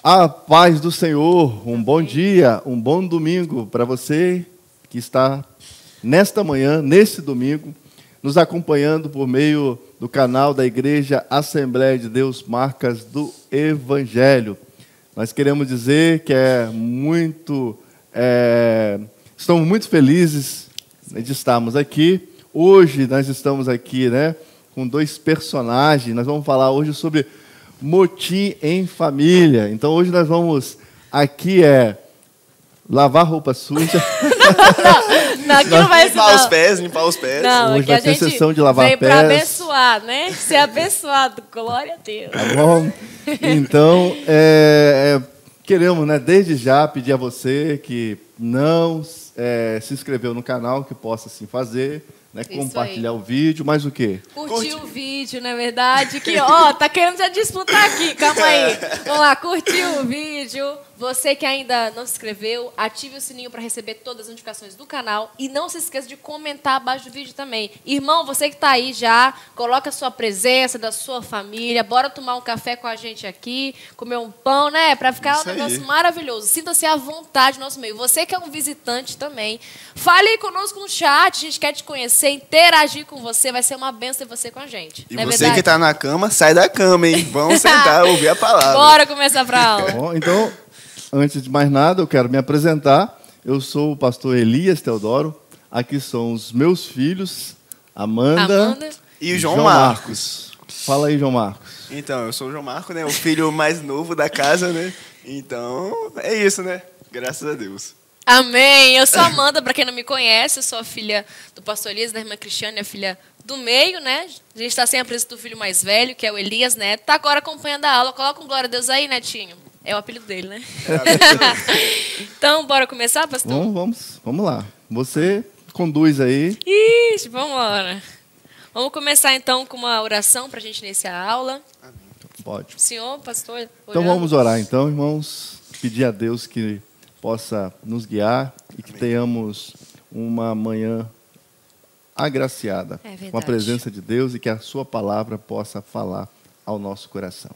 A paz do Senhor, um bom dia, um bom domingo para você que está nesta manhã, nesse domingo, nos acompanhando por meio do canal da Igreja Assembleia de Deus Marcas do Evangelho. Nós queremos dizer que estamos muito felizes de estarmos aqui. Hoje nós estamos aqui, com dois personagens. Nós vamos falar hoje sobre motim em família. Então hoje nós vamos aqui lavar roupa suja. Não, aqui não vai ser. Limpar os pés. Não, hoje aqui vai a ter gente sessão de lavar veio pés. para abençoar, né? Ser abençoado. Glória a Deus. Tá bom? Então, queremos, desde já, pedir a você que não se inscreveu no canal, que possa assim fazer, compartilhar o vídeo, mas o quê? Curtir o vídeo, não é verdade? Que, tá querendo já disputar aqui, calma aí. Vamos lá, curtir o vídeo. Você que ainda não se inscreveu, ative o sininho para receber todas as notificações do canal e não se esqueça de comentar abaixo do vídeo também. Irmão, você que está aí já, coloca a sua presença, da sua família, bora tomar um café com a gente aqui, comer um pão, para ficar um negócio maravilhoso. Sinta-se à vontade no nosso meio. Você que é um visitante também, fale aí conosco no chat, a gente quer te conhecer, interagir com você, vai ser uma bênção ter você com a gente. E você que está na cama, sai da cama, hein? Vamos sentar, ouvir a palavra. Bora começar para a aula. Bom, então, antes de mais nada, eu quero me apresentar. Eu sou o pastor Elias Teodoro. Aqui são os meus filhos, Amanda e o João Marcos. Fala aí, João Marcos. Então, eu sou o João Marcos, o filho mais novo da casa, Então, é isso, Graças a Deus. Amém. Eu sou a Amanda, para quem não me conhece, eu sou a filha do pastor Elias, da irmã Cristiane, a filha do meio, A gente está sem a presença do filho mais velho, que é o Elias Neto. Está agora acompanhando a aula. Coloca um glória a Deus aí, Netinho. É o apelido dele, Então, bora começar, pastor? Vamos lá. Você conduz aí. Ixi, vamos lá. Vamos começar, então, com uma oração para a gente iniciar a aula. Amém. Pode. Senhor, pastor. Orando. Então, vamos orar, então, irmãos. Pedir a Deus que possa nos guiar e que tenhamos uma manhã agraciada com a presença de Deus e que a sua palavra possa falar ao nosso coração.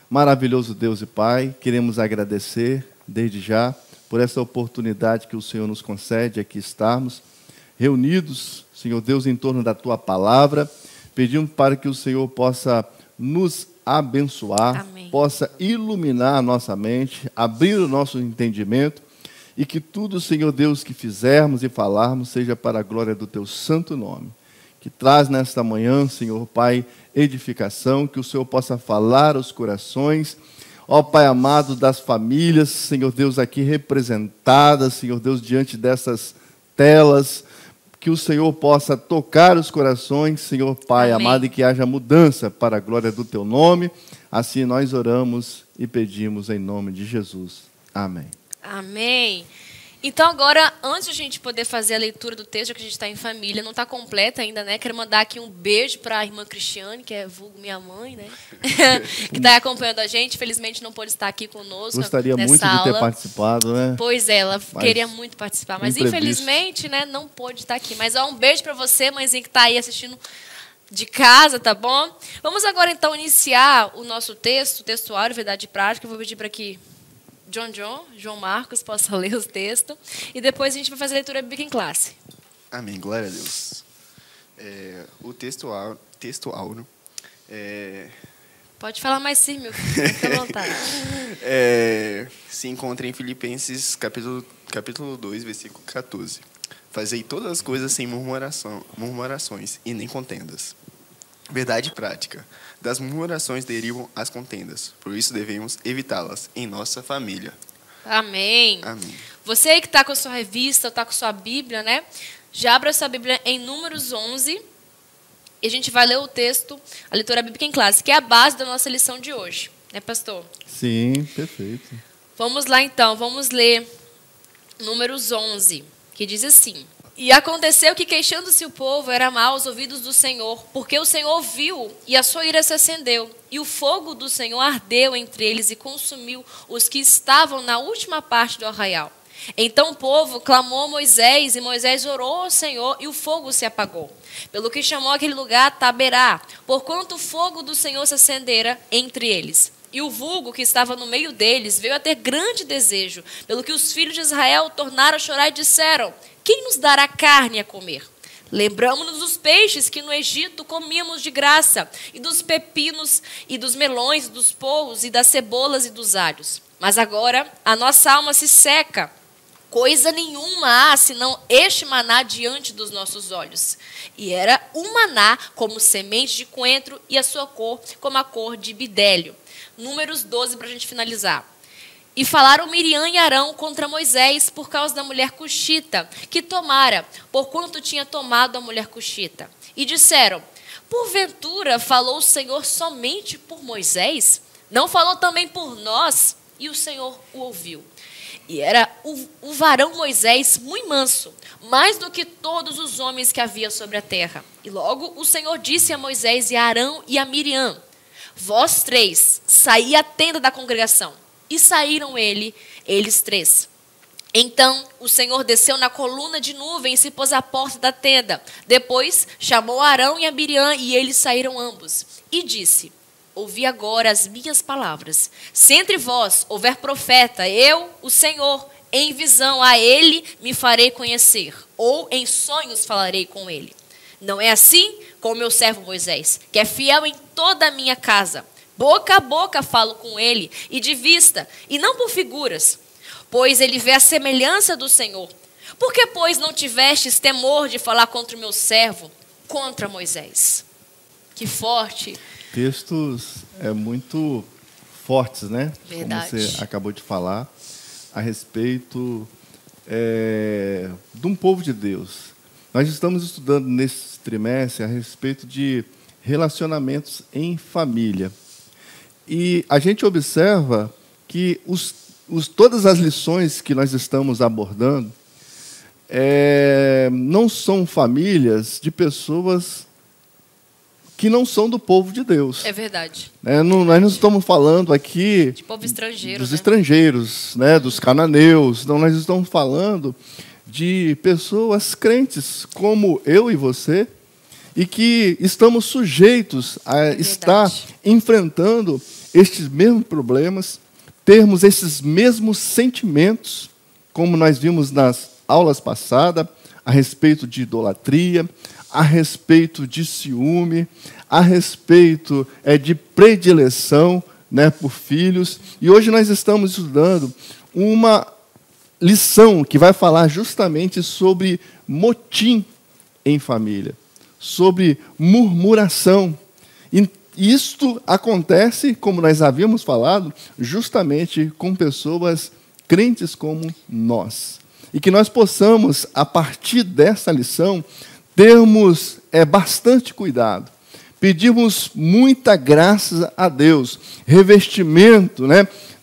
Maravilhoso Deus e Pai, queremos agradecer desde já por essa oportunidade que o Senhor nos concede aqui estarmos reunidos, Senhor Deus, em torno da Tua palavra. Pedimos para que o Senhor possa nos abençoar, Amém. Possa iluminar a nossa mente, abrir o nosso entendimento e que tudo, Senhor Deus, que fizermos e falarmos seja para a glória do Teu santo nome. Que traz nesta manhã, Senhor Pai, edificação, que o Senhor possa falar aos corações, ó Pai amado das famílias, Senhor Deus, aqui representadas, Senhor Deus, diante dessas telas, que o Senhor possa tocar os corações, Senhor Pai Amém. Amado, e que haja mudança para a glória do Teu nome. Assim nós oramos e pedimos em nome de Jesus. Amém. Amém. Então, agora, antes de a gente poder fazer a leitura do texto, que a gente está em família, não está completa ainda, Quero mandar aqui um beijo para a irmã Cristiane, que é vulgo minha mãe, que está acompanhando a gente. Felizmente não pôde estar aqui conosco. Gostaria nessa muito aula. de ter participado, Pois é, ela queria muito participar, mas infelizmente, não pôde estar aqui. Mas um beijo para você, mãezinha, que está aí assistindo de casa, tá bom? Vamos agora, então, iniciar o nosso textuário, verdade e prática. Eu vou pedir para que João Marcos possa ler os textos e depois a gente vai fazer a leitura bíblica em classe. Amém, glória a Deus. O texto áureo Pode falar mais sim, meu filho, fica à vontade. Se encontra em Filipenses capítulo 2, versículo 14. Fazei todas as coisas sem murmurações e nem contendas. Verdade prática. Das murmurações derivam as contendas. Por isso devemos evitá-las em nossa família. Amém. Amém. Você aí que está com a sua revista, está com a sua Bíblia, Já abra a sua Bíblia em Números 11 e a gente vai ler o texto, a leitura bíblica em classe, que é a base da nossa lição de hoje. Pastor? Sim, perfeito. Vamos lá, então. Vamos ler Números 11, que diz assim: E aconteceu que, queixando-se o povo, era mau aos ouvidos do Senhor, porque o Senhor viu e a sua ira se acendeu, e o fogo do Senhor ardeu entre eles e consumiu os que estavam na última parte do arraial. Então o povo clamou a Moisés, e Moisés orou ao Senhor, e o fogo se apagou. Pelo que chamou aquele lugar Taberá, porquanto o fogo do Senhor se acendera entre eles. E o vulgo que estava no meio deles veio a ter grande desejo, pelo que os filhos de Israel tornaram a chorar e disseram: quem nos dará carne a comer? Lembramos-nos dos peixes que no Egito comíamos de graça, e dos pepinos, e dos melões, e dos porros, e das cebolas e dos alhos. Mas agora a nossa alma se seca. Coisa nenhuma há, senão este maná diante dos nossos olhos. E era um maná como semente de coentro, e a sua cor como a cor de bidélio. Números 12, para a gente finalizar. E falaram Miriam e Arão contra Moisés por causa da mulher cuxita, que tomara, porquanto tinha tomado a mulher cuxita. E disseram: porventura falou o Senhor somente por Moisés? Não falou também por nós? E o Senhor o ouviu. E era o varão Moisés muito manso, mais do que todos os homens que havia sobre a terra. E logo o Senhor disse a Moisés e a Arão e a Miriam: vós três, saí à tenda da congregação. E saíram eles três. Então o Senhor desceu na coluna de nuvem e se pôs à porta da tenda. Depois chamou Arão e a Miriam, e eles saíram ambos. E disse: ouvi agora as minhas palavras. Se entre vós houver profeta, eu, o Senhor, em visão a ele me farei conhecer, ou em sonhos falarei com ele. Não é assim com o meu servo Moisés, que é fiel em toda a minha casa. Boca a boca falo com ele, e de vista, e não por figuras, pois ele vê a semelhança do Senhor. Por que, pois, não tivestes temor de falar contra o meu servo, contra Moisés? Que forte. Textos muito fortes, né? Verdade. Como você acabou de falar, a respeito de um povo de Deus. Nós estamos estudando nesse trimestre a respeito de relacionamentos em família. E a gente observa que todas as lições que nós estamos abordando não são famílias de pessoas que não são do povo de Deus. É verdade. Nós não estamos falando aqui de povo estrangeiro, dos estrangeiros, dos cananeus. Não, nós estamos falando de pessoas crentes como eu e você, e que estamos sujeitos a estar enfrentando estes mesmos problemas, termos esses mesmos sentimentos, como nós vimos nas aulas passadas, a respeito de idolatria, a respeito de ciúme, a respeito de predileção, por filhos. E hoje nós estamos estudando uma lição que vai falar justamente sobre motim em família, sobre murmuração. E isto acontece, como nós havíamos falado, justamente com pessoas crentes como nós. E que nós possamos, a partir dessa lição, termos bastante cuidado, pedirmos muita graça a Deus, revestimento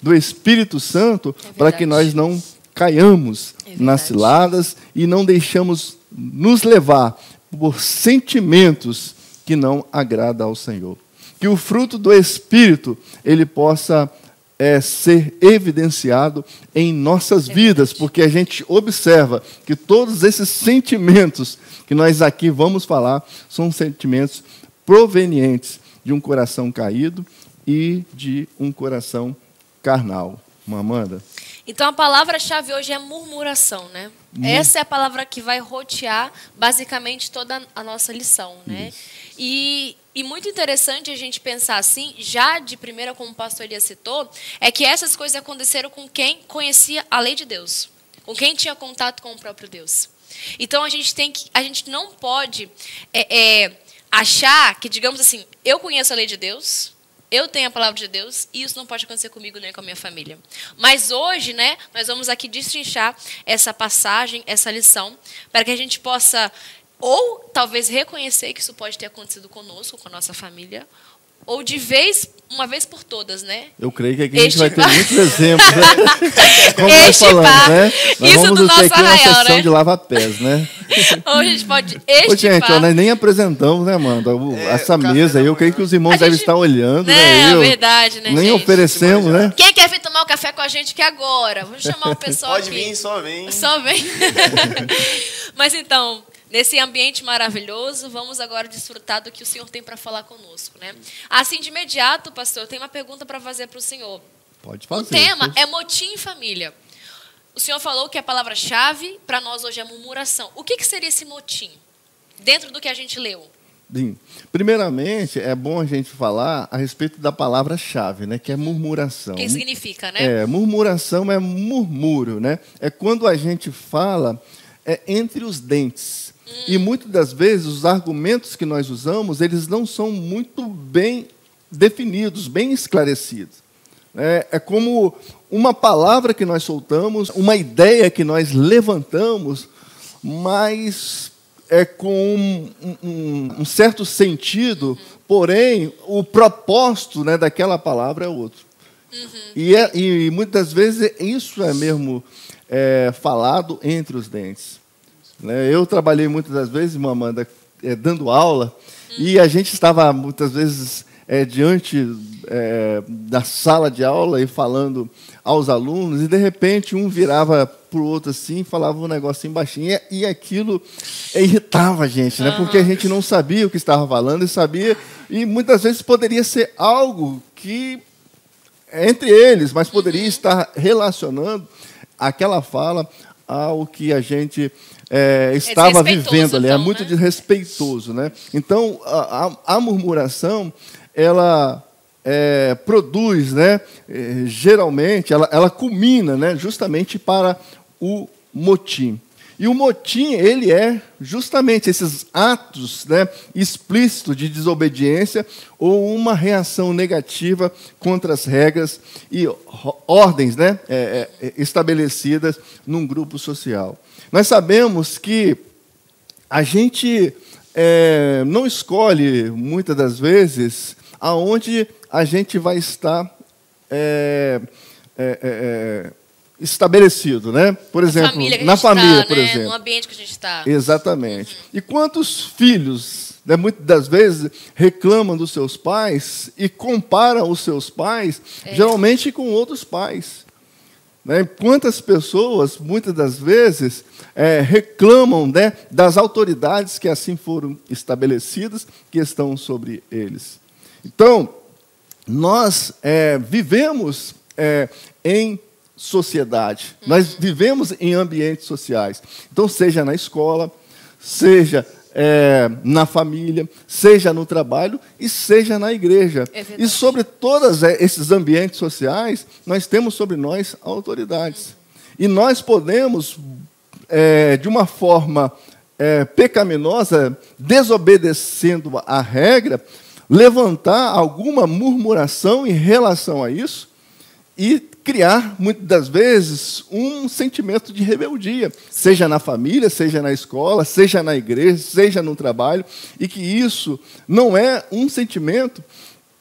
do Espírito Santo, para que nós não caiamos nas ciladas e não deixamos nos levar por sentimentos que não agradam ao Senhor. Que o fruto do Espírito ele possa ser evidenciado em nossas vidas, porque a gente observa que todos esses sentimentos que nós aqui vamos falar são sentimentos provenientes de um coração caído e de um coração carnal. Amanda? Então, a palavra-chave hoje é murmuração, né? Essa é a palavra que vai rotear, basicamente, toda a nossa lição, né? E muito interessante a gente pensar assim, já de primeira, como o pastor Elias citou, é que essas coisas aconteceram com quem conhecia a lei de Deus, com quem tinha contato com o próprio Deus. Então, a gente não pode achar que, digamos assim, eu conheço a lei de Deus, eu tenho a palavra de Deus, e isso não pode acontecer comigo nem com a minha família. Mas hoje, nós vamos aqui destrinchar essa passagem, essa lição, para que a gente possa, ou talvez reconhecer que isso pode ter acontecido conosco, com a nossa família, ou de uma vez por todas, né? Eu creio que aqui a gente vai ter muitos exemplos, como nós falamos, né? Nós isso vamos do nosso ter aqui uma arraial, sessão de lava-pés, né? Ou a gente pode estipar. Gente, nós nem apresentamos, né, Amanda? Essa mesa aí, eu creio que os irmãos devem estar olhando, né? É verdade, né, nem gente? oferecemos, né? Quem quer vir tomar um café com a gente aqui agora? Vamos chamar o pessoal Pode aqui. vir, só vem. Só vem. Mas então, nesse ambiente maravilhoso, vamos agora desfrutar do que o Senhor tem para falar conosco, né? Assim, de imediato, pastor, eu tenho uma pergunta para fazer para o senhor. Pode fazer. O tema é motim em família. O senhor falou que a palavra-chave para nós hoje é murmuração. O que seria esse motim, dentro do que a gente leu? Bem, primeiramente, é bom a gente falar a respeito da palavra-chave, né, que é murmuração. O que significa, né? Murmuração é murmúrio, né? É quando a gente fala entre os dentes. E muitas das vezes os argumentos que nós usamos, eles não são muito bem definidos, bem esclarecidos. É como uma palavra que nós soltamos, uma ideia que nós levantamos, mas com um certo sentido, porém, o propósito, né, daquela palavra é outro. E muitas vezes isso é mesmo falado entre os dentes. Eu trabalhei muitas das vezes, irmã Amanda, dando aula, e a gente estava muitas vezes diante da sala de aula e falando aos alunos, e de repente um virava para o outro assim, falava um negocinho baixinho, e aquilo irritava a gente, né? Porque a gente não sabia o que estava falando, e muitas vezes poderia ser algo que entre eles, mas poderia estar relacionando aquela fala ao que a gente estava vivendo ali. Então, é muito né? desrespeitoso, né? Então, a murmuração, ela produz, né? Geralmente, ela culmina, né? Justamente para o motim. E o motim, ele é justamente esses atos, né, explícitos de desobediência ou uma reação negativa contra as regras e ordens, né, estabelecidas num grupo social. Nós sabemos que a gente não escolhe, muitas das vezes, aonde a gente vai estar estabelecido, né? Por exemplo, na família, por exemplo. No ambiente que a gente está. Exatamente. E quantos filhos, né, muitas das vezes, reclamam dos seus pais e comparam os seus pais, geralmente, com outros pais. Né? Quantas pessoas, muitas das vezes, reclamam, né, das autoridades que assim foram estabelecidas, que estão sobre eles. Então, nós vivemos em sociedade. Nós vivemos em ambientes sociais. Então, seja na escola, seja na família, seja no trabalho e seja na igreja. E sobre todos esses ambientes sociais, nós temos sobre nós autoridades. E nós podemos, de uma forma pecaminosa, desobedecendo a regra, levantar alguma murmuração em relação a isso e criar, muitas das vezes, um sentimento de rebeldia, seja na família, seja na escola, seja na igreja, seja no trabalho, e que isso não é um sentimento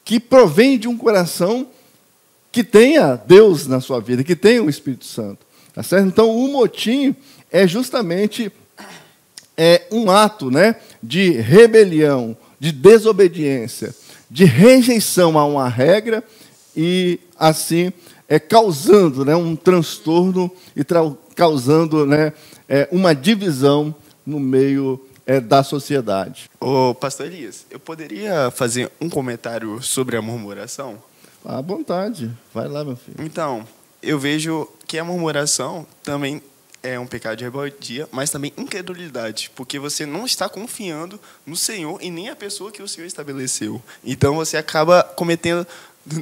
que provém de um coração que tenha Deus na sua vida, que tenha o Espírito Santo. Tá certo? Então, o motim é justamente um ato, né, de rebelião, de desobediência, de rejeição a uma regra e, assim, causando, né, um transtorno e causando, né, uma divisão no meio da sociedade. Ô, pastor Elias, eu poderia fazer um comentário sobre a murmuração? À vontade. Vai lá, meu filho. Então, eu vejo que a murmuração também é um pecado de rebeldia, mas também incredulidade, porque você não está confiando no Senhor e nem a pessoa que o Senhor estabeleceu. Então, você acaba cometendo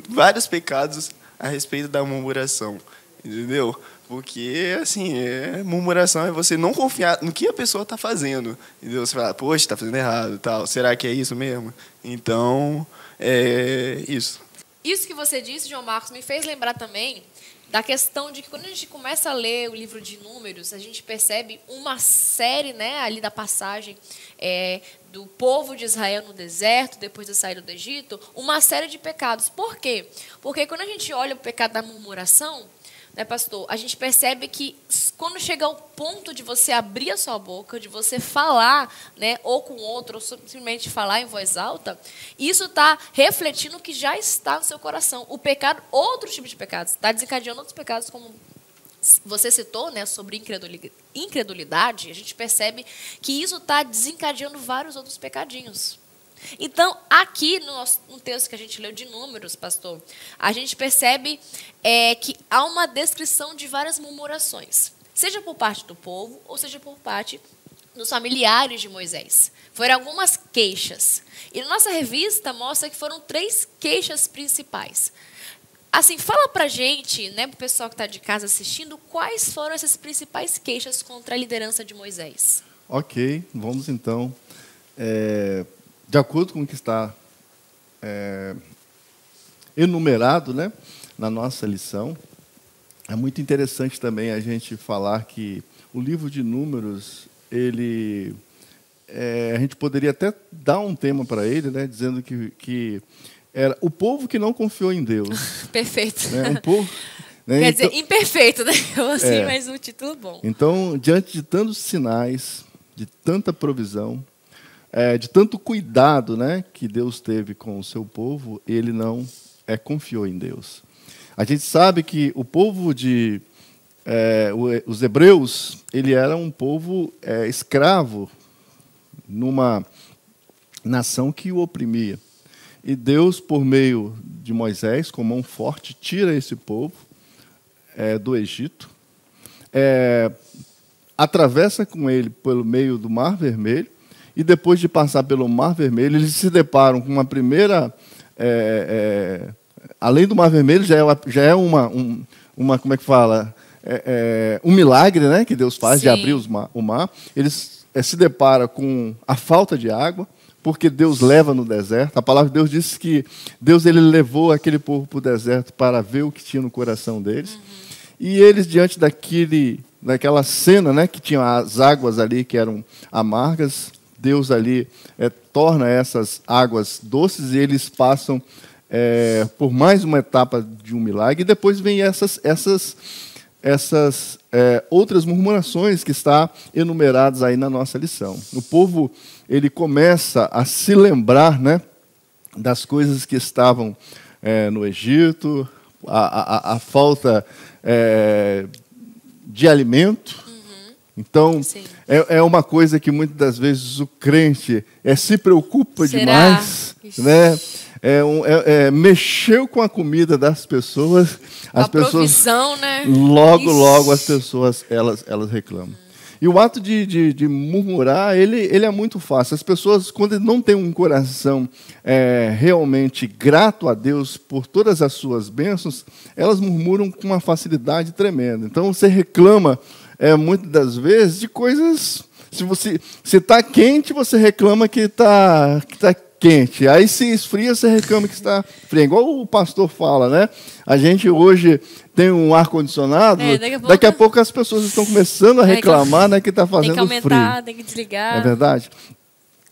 vários pecados a respeito da murmuração, entendeu? Porque, assim, murmuração é você não confiar no que a pessoa está fazendo, entendeu? Você fala, poxa, está fazendo errado, tal. Será que é isso mesmo? Então, é isso. Isso que você disse, João Marcos, me fez lembrar também da questão de que quando a gente começa a ler o livro de Números, a gente percebe uma série, né, ali da passagem do povo de Israel no deserto, depois da saída do Egito, uma série de pecados. Por quê? Porque quando a gente olha o pecado da murmuração, né, pastor, a gente percebe que quando chega ao ponto de você abrir a sua boca, de você falar, né, ou com outro, ou simplesmente falar em voz alta, isso está refletindo o que já está no seu coração. O pecado, outro tipo de pecados, está desencadeando outros pecados, como você citou, né, sobre incredulidade, a gente percebe que isso está desencadeando vários outros pecadinhos. Então, aqui no texto que a gente leu de Números, pastor, a gente percebe que há uma descrição de várias murmurações, seja por parte do povo ou seja por parte dos familiares de Moisés. Foram algumas queixas. E na nossa revista mostra que foram 3 queixas principais. Assim, fala pra gente, né, pro pessoal que está de casa assistindo, quais foram essas principais queixas contra a liderança de Moisés? Ok, vamos então. De acordo com o que está enumerado, né, na nossa lição, é muito interessante também a gente falar que o livro de Números, a gente poderia até dar um tema para ele, né, dizendo que era o povo que não confiou em Deus. Perfeito. Né, um povo, né, quer dizer, imperfeito, né? Assim, mas um título bom. Então, diante de tantos sinais, de tanta provisão, de tanto cuidado, né, que Deus teve com o seu povo, ele não confiou em Deus. A gente sabe que o povo os hebreus, ele era um povo escravo numa nação que o oprimia. E Deus, por meio de Moisés, com mão forte, tira esse povo do Egito, atravessa com ele pelo meio do Mar Vermelho, e depois de passar pelo Mar Vermelho, eles se deparam com uma primeira... além do Mar Vermelho, já é uma como é que fala? Um milagre, né, que Deus faz. Sim. De abrir o mar. Eles se deparam com a falta de água, porque Deus leva no deserto. A palavra de Deus diz que Deus ele levou aquele povo para o deserto para ver o que tinha no coração deles. Uhum. E eles, diante daquela cena, né, que tinha as águas ali que eram amargas, Deus ali torna essas águas doces e eles passam por mais uma etapa de um milagre. E depois vem essas outras murmurações que estão enumeradas aí na nossa lição. O povo ele começa a se lembrar, né, das coisas que estavam no Egito, a falta de alimento. Uhum. Então, é uma coisa que muitas das vezes o crente se preocupa demais, né? Mexeu com a comida das pessoas, as pessoas, provisão, né? Logo as pessoas elas reclamam. E o ato de murmurar, ele é muito fácil. As pessoas, quando não têm um coração realmente grato a Deus por todas as suas bênçãos, elas murmuram com uma facilidade tremenda. Então, você reclama, muitas das vezes, de coisas... Se está quente, você reclama que está quente. Aí, se esfria, você reclama que está frio. Igual o pastor fala, né? A gente hoje tem um ar-condicionado, daqui a pouco as pessoas estão começando a reclamar, né, que está fazendo frio. Tem que aumentar, tem que desligar. É verdade?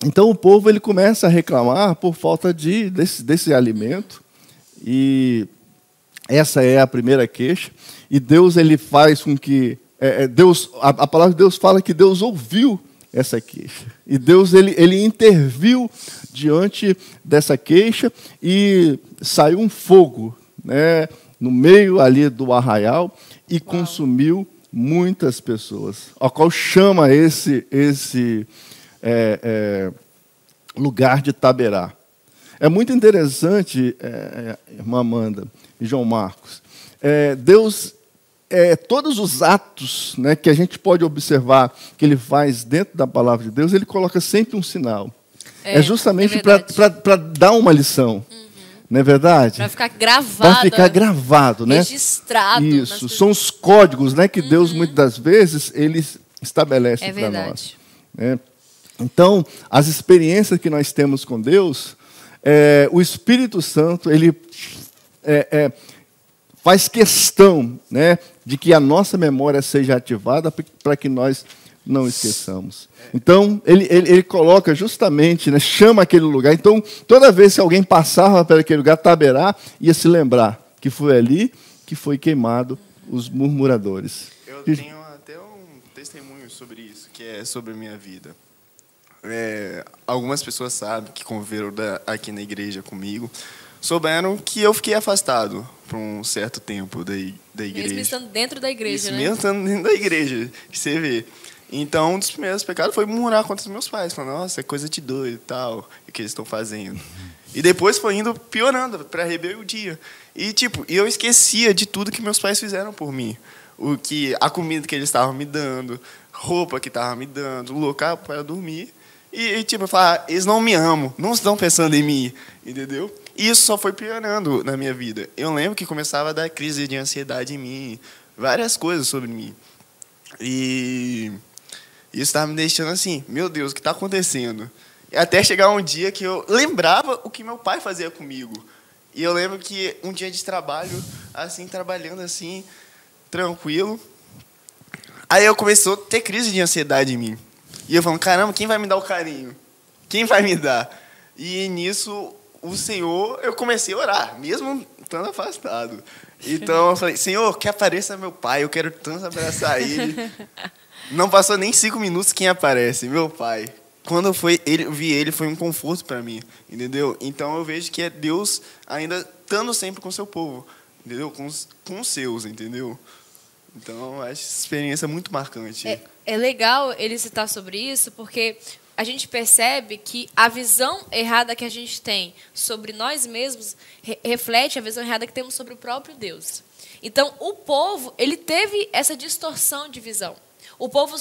Então, o povo ele começa a reclamar por falta desse alimento. E essa é a primeira queixa. E Deus ele faz com que... a palavra de Deus fala que Deus ouviu essa queixa. E Deus ele interviu diante dessa queixa e saiu um fogo, né, no meio ali do arraial e consumiu muitas pessoas. Ao qual chama esse lugar de Taberá. É muito interessante, irmã Amanda e João Marcos. Deus... todos os atos, né, que a gente pode observar que ele faz dentro da palavra de Deus, ele coloca sempre um sinal. Justamente para dar uma lição. Uhum. Não é verdade? Para ficar gravado. Para ficar gravado, né? Registrado. Isso. São os códigos, né, que Deus, muitas das vezes, ele estabelece para nós. Né? Então, as experiências que nós temos com Deus, o Espírito Santo, ele... faz questão, né, de que a nossa memória seja ativada para que nós não esqueçamos. Então, ele coloca justamente, né, chama aquele lugar. Então, toda vez que alguém passava por aquele lugar, Taberá, ia se lembrar que foi ali que foi queimado os murmuradores. Eu tenho até um testemunho sobre isso, que é sobre a minha vida. Algumas pessoas sabem que conviveram aqui na igreja comigo. souberam que eu fiquei afastado por um certo tempo da igreja. Mesmo estando dentro da igreja, Isso, né? mesmo estando dentro da igreja, que você vê. Então, um dos primeiros pecados foi murmurar contra os meus pais, falando, nossa, é coisa de doido e tal, o que eles estão fazendo. E depois foi indo piorando para rebeldia. E, tipo, eu esquecia de tudo que meus pais fizeram por mim. A comida que eles estavam me dando, roupa que estavam me dando, local para dormir. E tipo, eu falava, eles não me amam, não estão pensando em mim, entendeu? E isso só foi piorando na minha vida. Eu lembro que começava a dar crise de ansiedade em mim, várias coisas sobre mim. E isso estava me deixando assim, meu Deus, o que está acontecendo? Até chegar um dia que eu lembrava o que meu pai fazia comigo. E eu lembro que um dia de trabalho, assim, trabalhando assim, tranquilo, aí eu começou a ter crise de ansiedade em mim. E eu falando, caramba, quem vai me dar o carinho? Quem vai me dar? E nisso, o Senhor, eu comecei a orar, mesmo estando afastado. Então eu falei, Senhor, que apareça meu pai, eu quero tanto abraçar ele. Não passou nem 5 minutos, quem aparece? Meu pai. Quando eu vi ele, foi um conforto para mim, entendeu? Então eu vejo que é Deus ainda estando sempre com o seu povo, entendeu? Com os seus, entendeu? Então eu acho essa experiência muito marcante. É legal ele citar sobre isso, porque a gente percebe que a visão errada que a gente tem sobre nós mesmos reflete a visão errada que temos sobre o próprio Deus. Então, o povo, ele teve essa distorção de visão. O povo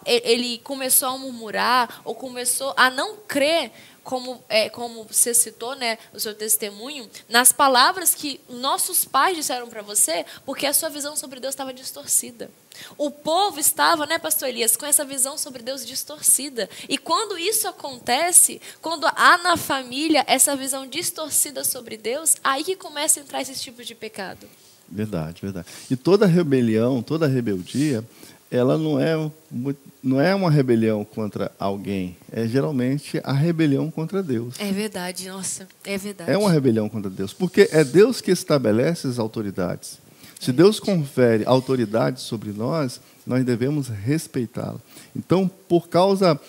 ele começou a murmurar ou começou a não crer, como você citou, né, o seu testemunho, nas palavras que nossos pais disseram para você, porque a sua visão sobre Deus estava distorcida. O povo estava, né, pastor Elias, com essa visão sobre Deus distorcida. E quando isso acontece, quando há na família essa visão distorcida sobre Deus, aí que começa a entrar esses tipos de pecado. Verdade, verdade. E toda rebelião, toda rebeldia, ela não é uma rebelião contra alguém, é geralmente a rebelião contra Deus. É verdade, nossa, é verdade. É uma rebelião contra Deus, porque é Deus que estabelece as autoridades. Se Deus confere autoridade sobre nós, nós devemos respeitá-la. Então, por causa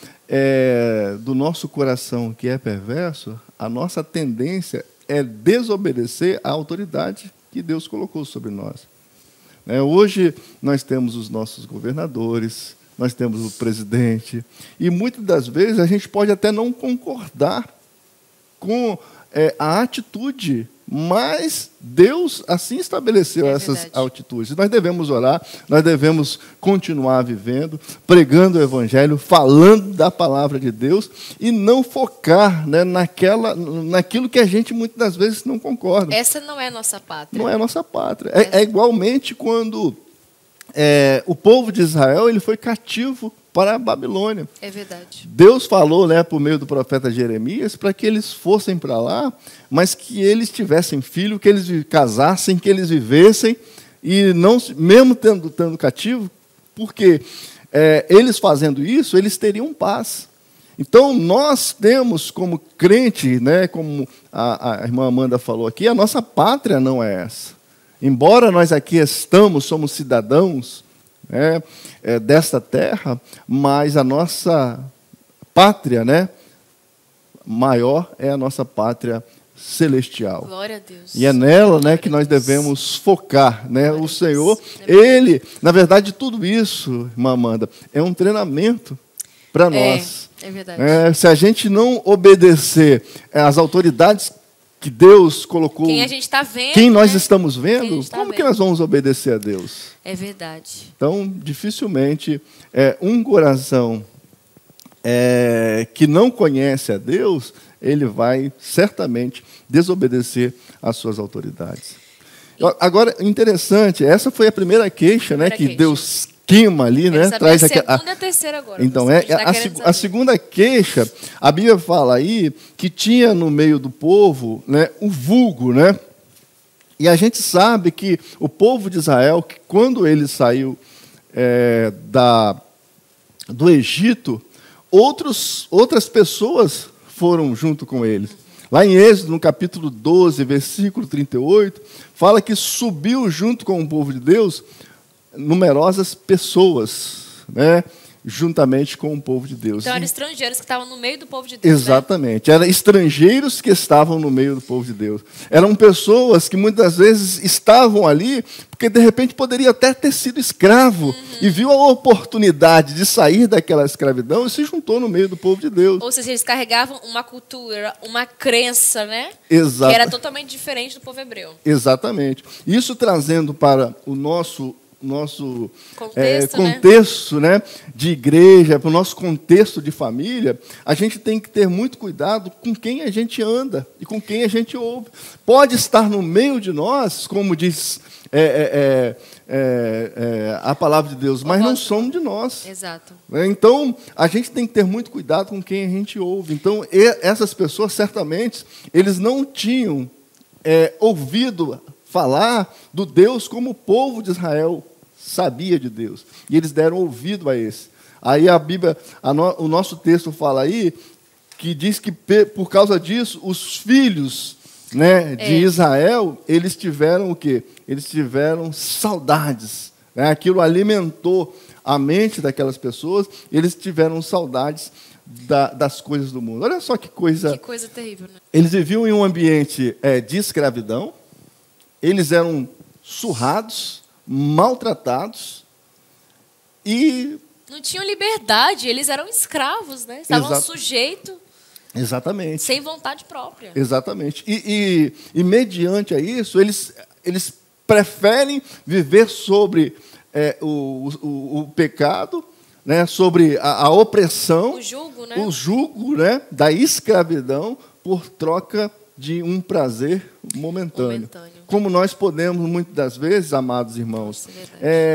do nosso coração que é perverso, a nossa tendência é desobedecer à autoridade que Deus colocou sobre nós. Hoje nós temos os nossos governadores, nós temos o presidente, e muitas das vezes a gente pode até não concordar com a atitude, mas Deus assim estabeleceu essas atitudes. Nós devemos orar, nós devemos continuar vivendo, pregando o Evangelho, falando da palavra de Deus e não focar, né, naquilo que a gente muitas das vezes não concorda. Essa não é nossa pátria. Não é nossa pátria. É igualmente quando o povo de Israel ele foi cativo para a Babilônia. É verdade. Deus falou, né, por meio do profeta Jeremias, para que eles fossem para lá, mas que eles tivessem filho, que eles casassem, que eles vivessem, e não, mesmo estando cativo, porque eles fazendo isso, eles teriam paz. Então, nós temos como crente, né, como a irmã Amanda falou aqui, a nossa pátria não é essa. Embora nós aqui somos cidadãos, desta terra, mas a nossa pátria, né, maior é a nossa pátria celestial. Glória a Deus. E é nela, né, que nós devemos focar, né? O Senhor, Ele, na verdade, tudo isso, irmã Amanda, é um treinamento para nós. É verdade. Se a gente não obedecer às autoridades que Deus colocou, quem a gente está vendo, quem nós estamos vendo, como que nós vamos obedecer a Deus? É verdade. Então, dificilmente, um coração que não conhece a Deus, ele vai certamente desobedecer às suas autoridades. Agora, interessante, essa foi a primeira queixa, né, que Deus queima ali, né? Traz a segunda e a terceira agora. Então, a segunda queixa, a Bíblia fala aí que tinha no meio do povo, né, o vulgo, né? E a gente sabe que o povo de Israel, que quando ele saiu do Egito, outras pessoas foram junto com eles. Lá em Êxodo, no capítulo 12, versículo 38, fala que subiu junto com o povo de Deus numerosas pessoas, né? juntamente com o povo de Deus. Então eram estrangeiros que estavam no meio do povo de Deus. Exatamente. Eram estrangeiros que estavam no meio do povo de Deus. Eram pessoas que muitas vezes estavam ali porque de repente poderia até ter sido escravo e viu a oportunidade de sair daquela escravidão e se juntou no meio do povo de Deus. Ou seja, eles carregavam uma cultura, uma crença, né? Exato. Que era totalmente diferente do povo hebreu. Exatamente. Isso trazendo para o nosso contexto, né, de igreja, para o nosso contexto de família, a gente tem que ter muito cuidado com quem a gente anda e com quem a gente ouve. Pode estar no meio de nós, como diz a palavra de Deus, mas não somos de nós. Exato. Então, a gente tem que ter muito cuidado com quem a gente ouve. Então, essas pessoas, certamente, eles não tinham ouvido falar do Deus como o povo de Israel sabia de Deus. E eles deram ouvido a esse. Aí a Bíblia, o nosso texto fala aí, que diz que por causa disso, os filhos, né, de Israel, eles tiveram o quê? Eles tiveram saudades. Né? Aquilo alimentou a mente daquelas pessoas, eles tiveram saudades das coisas do mundo. Olha só que coisa... Que coisa terrível, né? Eles viviam em um ambiente de escravidão, eles eram surrados, maltratados e... Não tinham liberdade, eles eram escravos, né? Estavam sujeitos. Exatamente. Sem vontade própria. Exatamente. E mediante a isso, eles preferem viver sobre o pecado, né? Sobre a opressão, o jugo, né? Da escravidão por troca de um prazer momentâneo. Como nós podemos, muitas das vezes, amados irmãos,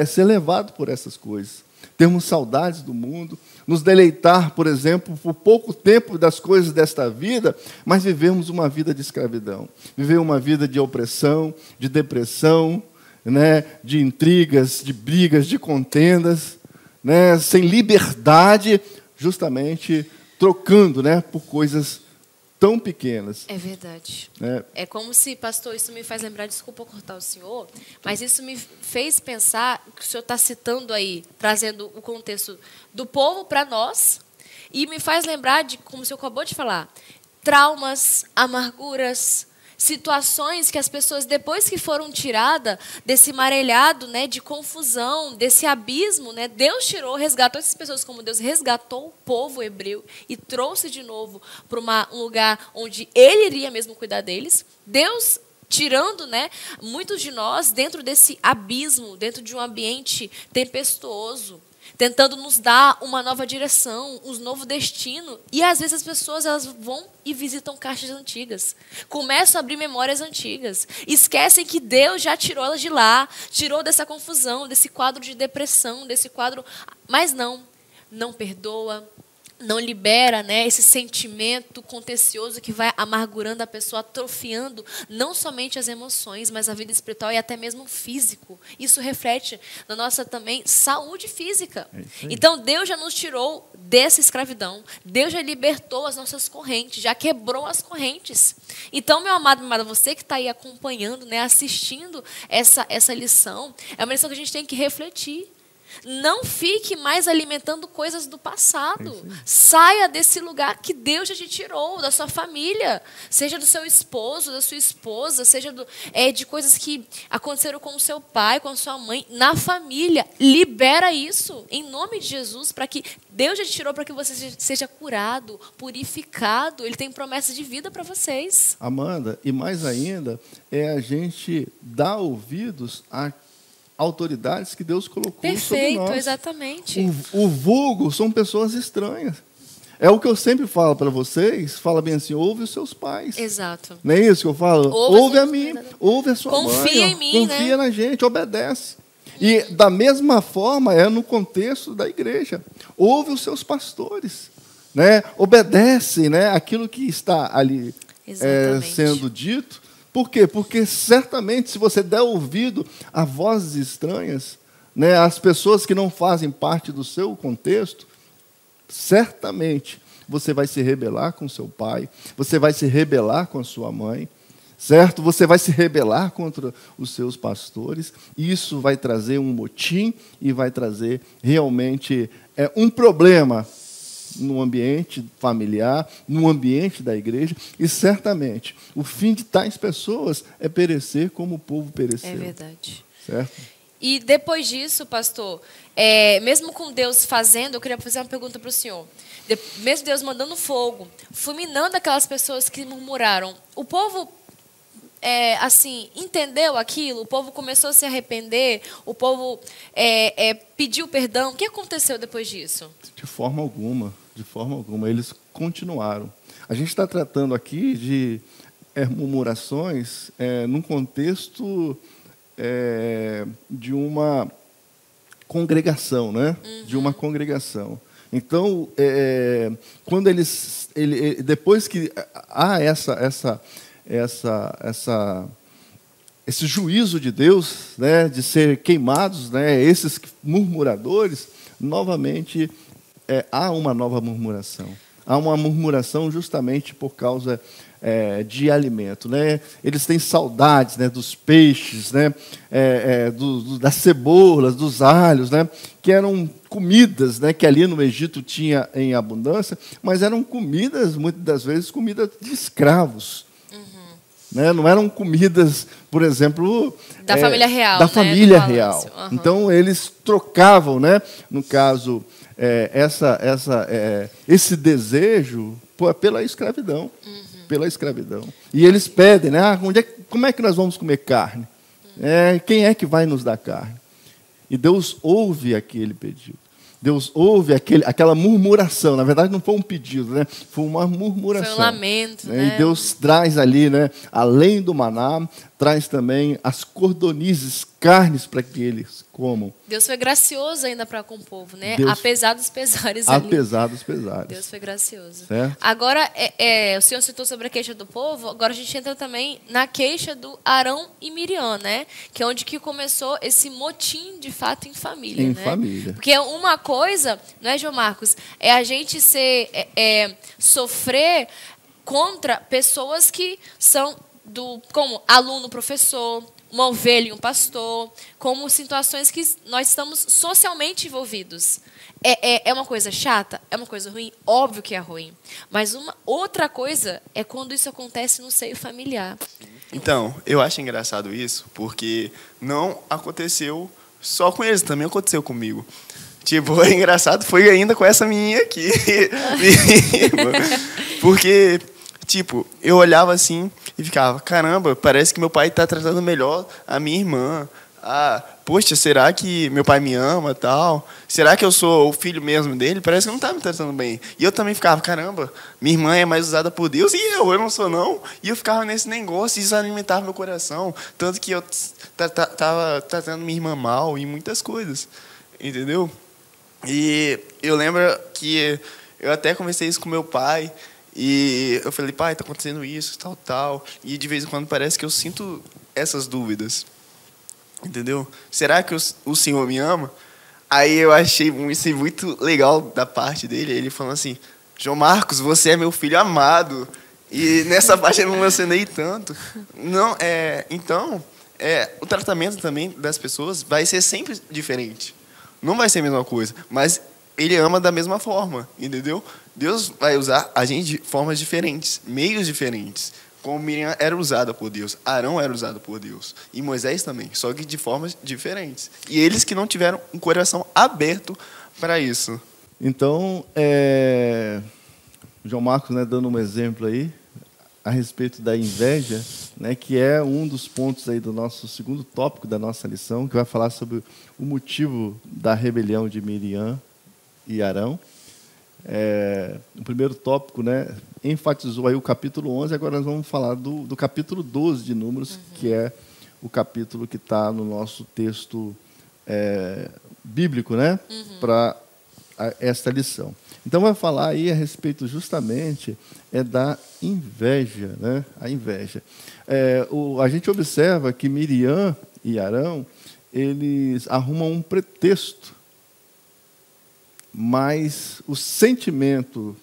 ser levados por essas coisas. Termos saudades do mundo, nos deleitar, por exemplo, por pouco tempo das coisas desta vida, mas vivemos uma vida de escravidão. Viver uma vida de opressão, de depressão, né, de intrigas, de brigas, de contendas, né, sem liberdade, justamente trocando, né, por coisas tão pequenas. É verdade. É como se, pastor, isso me faz lembrar, desculpa cortar o senhor, mas isso me fez pensar que o senhor está citando aí, trazendo o contexto do povo para nós, e me faz lembrar de, como o senhor acabou de falar, traumas, amarguras, situações que as pessoas, depois que foram tiradas desse marelhado, né, de confusão, desse abismo, né, Deus tirou, resgatou essas pessoas, como Deus resgatou o povo hebreu e trouxe de novo para um lugar onde Ele iria mesmo cuidar deles. Deus tirando, né, muitos de nós dentro desse abismo, dentro de um ambiente tempestuoso, tentando nos dar uma nova direção, um novo destino. E, às vezes, as pessoas elas vão e visitam caixas antigas. Começam a abrir memórias antigas. Esquecem que Deus já tirou elas de lá, tirou dessa confusão, desse quadro de depressão, desse quadro... Mas não perdoa, não libera, né, esse sentimento contencioso que vai amargurando a pessoa, atrofiando não somente as emoções, mas a vida espiritual e até mesmo físico. Isso reflete na nossa também saúde física. Então, Deus já nos tirou dessa escravidão. Deus já libertou as nossas correntes, já quebrou as correntes. Então, meu amado, minha amada, você que está aí acompanhando, né, assistindo essa lição, é uma lição que a gente tem que refletir. Não fique mais alimentando coisas do passado. Saia desse lugar que Deus já te tirou, da sua família. Seja do seu esposo, da sua esposa, seja de coisas que aconteceram com o seu pai, com a sua mãe. Na família, libera isso, em nome de Jesus, para que Deus já te tirou, para que você seja curado, purificado. Ele tem promessa de vida para vocês. Amanda, e mais ainda, a gente dar ouvidos a autoridades que Deus colocou sobre nós. Perfeito, exatamente. O vulgo são pessoas estranhas. É o que eu sempre falo para vocês, fala bem assim, ouve os seus pais. Exato. Não é isso que eu falo? Ouve a mim, ouve a sua mãe. Confia em mim, confia na gente, obedece. E da mesma forma é no contexto da igreja. Ouve os seus pastores, né? Obedece, né, aquilo que está ali sendo dito. Por quê? Porque certamente, se você der ouvido a vozes estranhas, né, as pessoas que não fazem parte do seu contexto, certamente você vai se rebelar com seu pai, você vai se rebelar com a sua mãe, certo? Você vai se rebelar contra os seus pastores, e isso vai trazer um motim e vai trazer realmente um problema no ambiente familiar, no ambiente da igreja, e certamente o fim de tais pessoas é perecer como o povo pereceu. É verdade. Certo? E depois disso, pastor, mesmo com Deus fazendo, eu queria fazer uma pergunta para o senhor. Mesmo Deus mandando fogo, fulminando aquelas pessoas que murmuraram, o povo assim, entendeu aquilo? O povo começou a se arrepender? O povo pediu perdão? O que aconteceu depois disso? De forma alguma, de forma alguma. Eles continuaram. A gente está tratando aqui de murmurações num contexto de uma congregação, né? Uhum. De uma congregação. Então, quando depois que há esse juízo de Deus, né, de ser queimados, né, esses murmuradores, novamente há uma nova murmuração. Há uma murmuração justamente por causa de alimento, né? Eles têm saudades, né, dos peixes, né, das cebolas, dos alhos, né, que eram comidas, né, que ali no Egito tinha em abundância, mas eram comidas, muitas das vezes, comidas de escravos. Né? Não eram comidas, por exemplo, da família real. Da família real. Uhum. Então, eles trocavam, né? No caso, esse desejo pela escravidão. Uhum. Pela escravidão. E eles pedem, né? Como é que nós vamos comer carne? Quem é que vai nos dar carne? E Deus ouve aquele pedido. Deus ouve aquela murmuração. Na verdade, não foi um pedido, né? Foi uma murmuração. Foi um lamento, né? E Deus traz ali, né, além do maná, traz também as cordonizes, carnes para que eles comam. Deus foi gracioso ainda para com o povo, né? Apesar dos pesares ali. Apesar dos pesares. Deus foi gracioso. Certo? Agora, o senhor citou sobre a queixa do povo, agora a gente entra também na queixa do Arão e Miriam, né? Que é onde que começou esse motim, de fato, em família. Em né? família. Porque uma coisa, não é, João Marcos? É a gente sofrer contra pessoas que são como aluno, professor, uma ovelha e um pastor, como situações que nós estamos socialmente envolvidos. É uma coisa chata? É uma coisa ruim? Óbvio que é ruim. Mas uma outra coisa é quando isso acontece no seio familiar. Então, eu acho engraçado isso, porque não aconteceu só com eles, também aconteceu comigo. Tipo, é engraçado, foi ainda com essa menina aqui. Porque, tipo, eu olhava assim e ficava, caramba, parece que meu pai está tratando melhor a minha irmã. Poxa, será que meu pai me ama, tal? Será que eu sou o filho mesmo dele? Parece que não está me tratando bem. E eu também ficava, caramba, minha irmã é mais usada por Deus e eu não sou não. E eu ficava nesse negócio e isso alimentava meu coração. Tanto que eu estava tratando minha irmã mal em muitas coisas, entendeu? E eu lembro que eu até conversei isso com meu pai e eu falei, pai, está acontecendo isso, tal, tal. E de vez em quando parece que eu sinto essas dúvidas, entendeu? Será que o Senhor me ama? Aí eu achei isso muito legal da parte dele. Ele falou assim, João Marcos, você é meu filho amado. E nessa parte eu não emocionei tanto. Não, então, o tratamento também das pessoas vai ser sempre diferente. Não vai ser a mesma coisa, mas ele ama da mesma forma, entendeu? Deus vai usar a gente de formas diferentes, meios diferentes. Como Miriam era usada por Deus, Arão era usado por Deus, e Moisés também, só que de formas diferentes. E eles que não tiveram um coração aberto para isso. Então, João Marcos, né, dando um exemplo aí, a respeito da inveja, né, que é um dos pontos aí do nosso segundo tópico da nossa lição, que vai falar sobre o motivo da rebelião de Miriam e Arão. O primeiro tópico, né, enfatizou aí o capítulo 11, agora nós vamos falar do capítulo 12 de Números, que é o capítulo que está no nosso texto bíblico, né, para esta lição. Então, vai falar aí a respeito justamente da inveja, né? A inveja. A gente observa que Miriam e Arão, eles arrumam um pretexto, mas o sentimento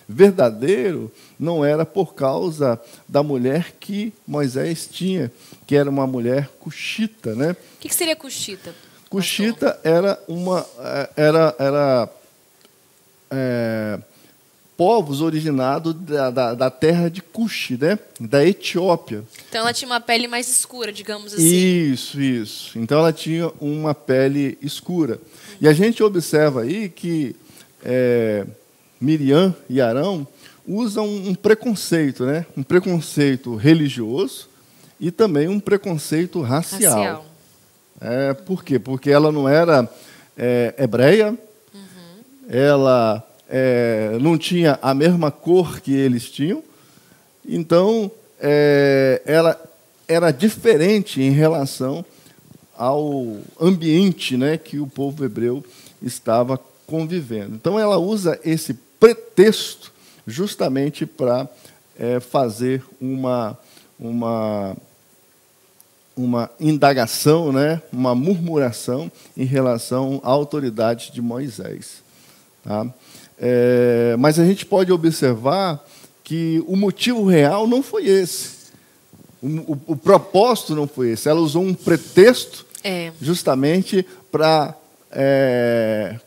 verdadeiro não era por causa da mulher que Moisés tinha, que era uma mulher cuxita, né? O que seria cuxita? Cuxita era povos originados da terra de Cuxi, né? Da Etiópia. Então ela tinha uma pele mais escura, digamos assim. Isso. Então ela tinha uma pele escura. E a gente observa aí que Miriam e Arão usam um preconceito, né? Um preconceito religioso e também um preconceito racial. Por quê? Porque ela não era hebreia, ela não tinha a mesma cor que eles tinham, então ela era diferente em relação ao ambiente, né, que o povo hebreu estava convivendo. Então ela usa esse pretexto justamente para fazer uma indagação, né, uma murmuração em relação à autoridade de Moisés. Tá? Mas a gente pode observar que o motivo real não foi esse. O propósito não foi esse. Ela usou um pretexto justamente para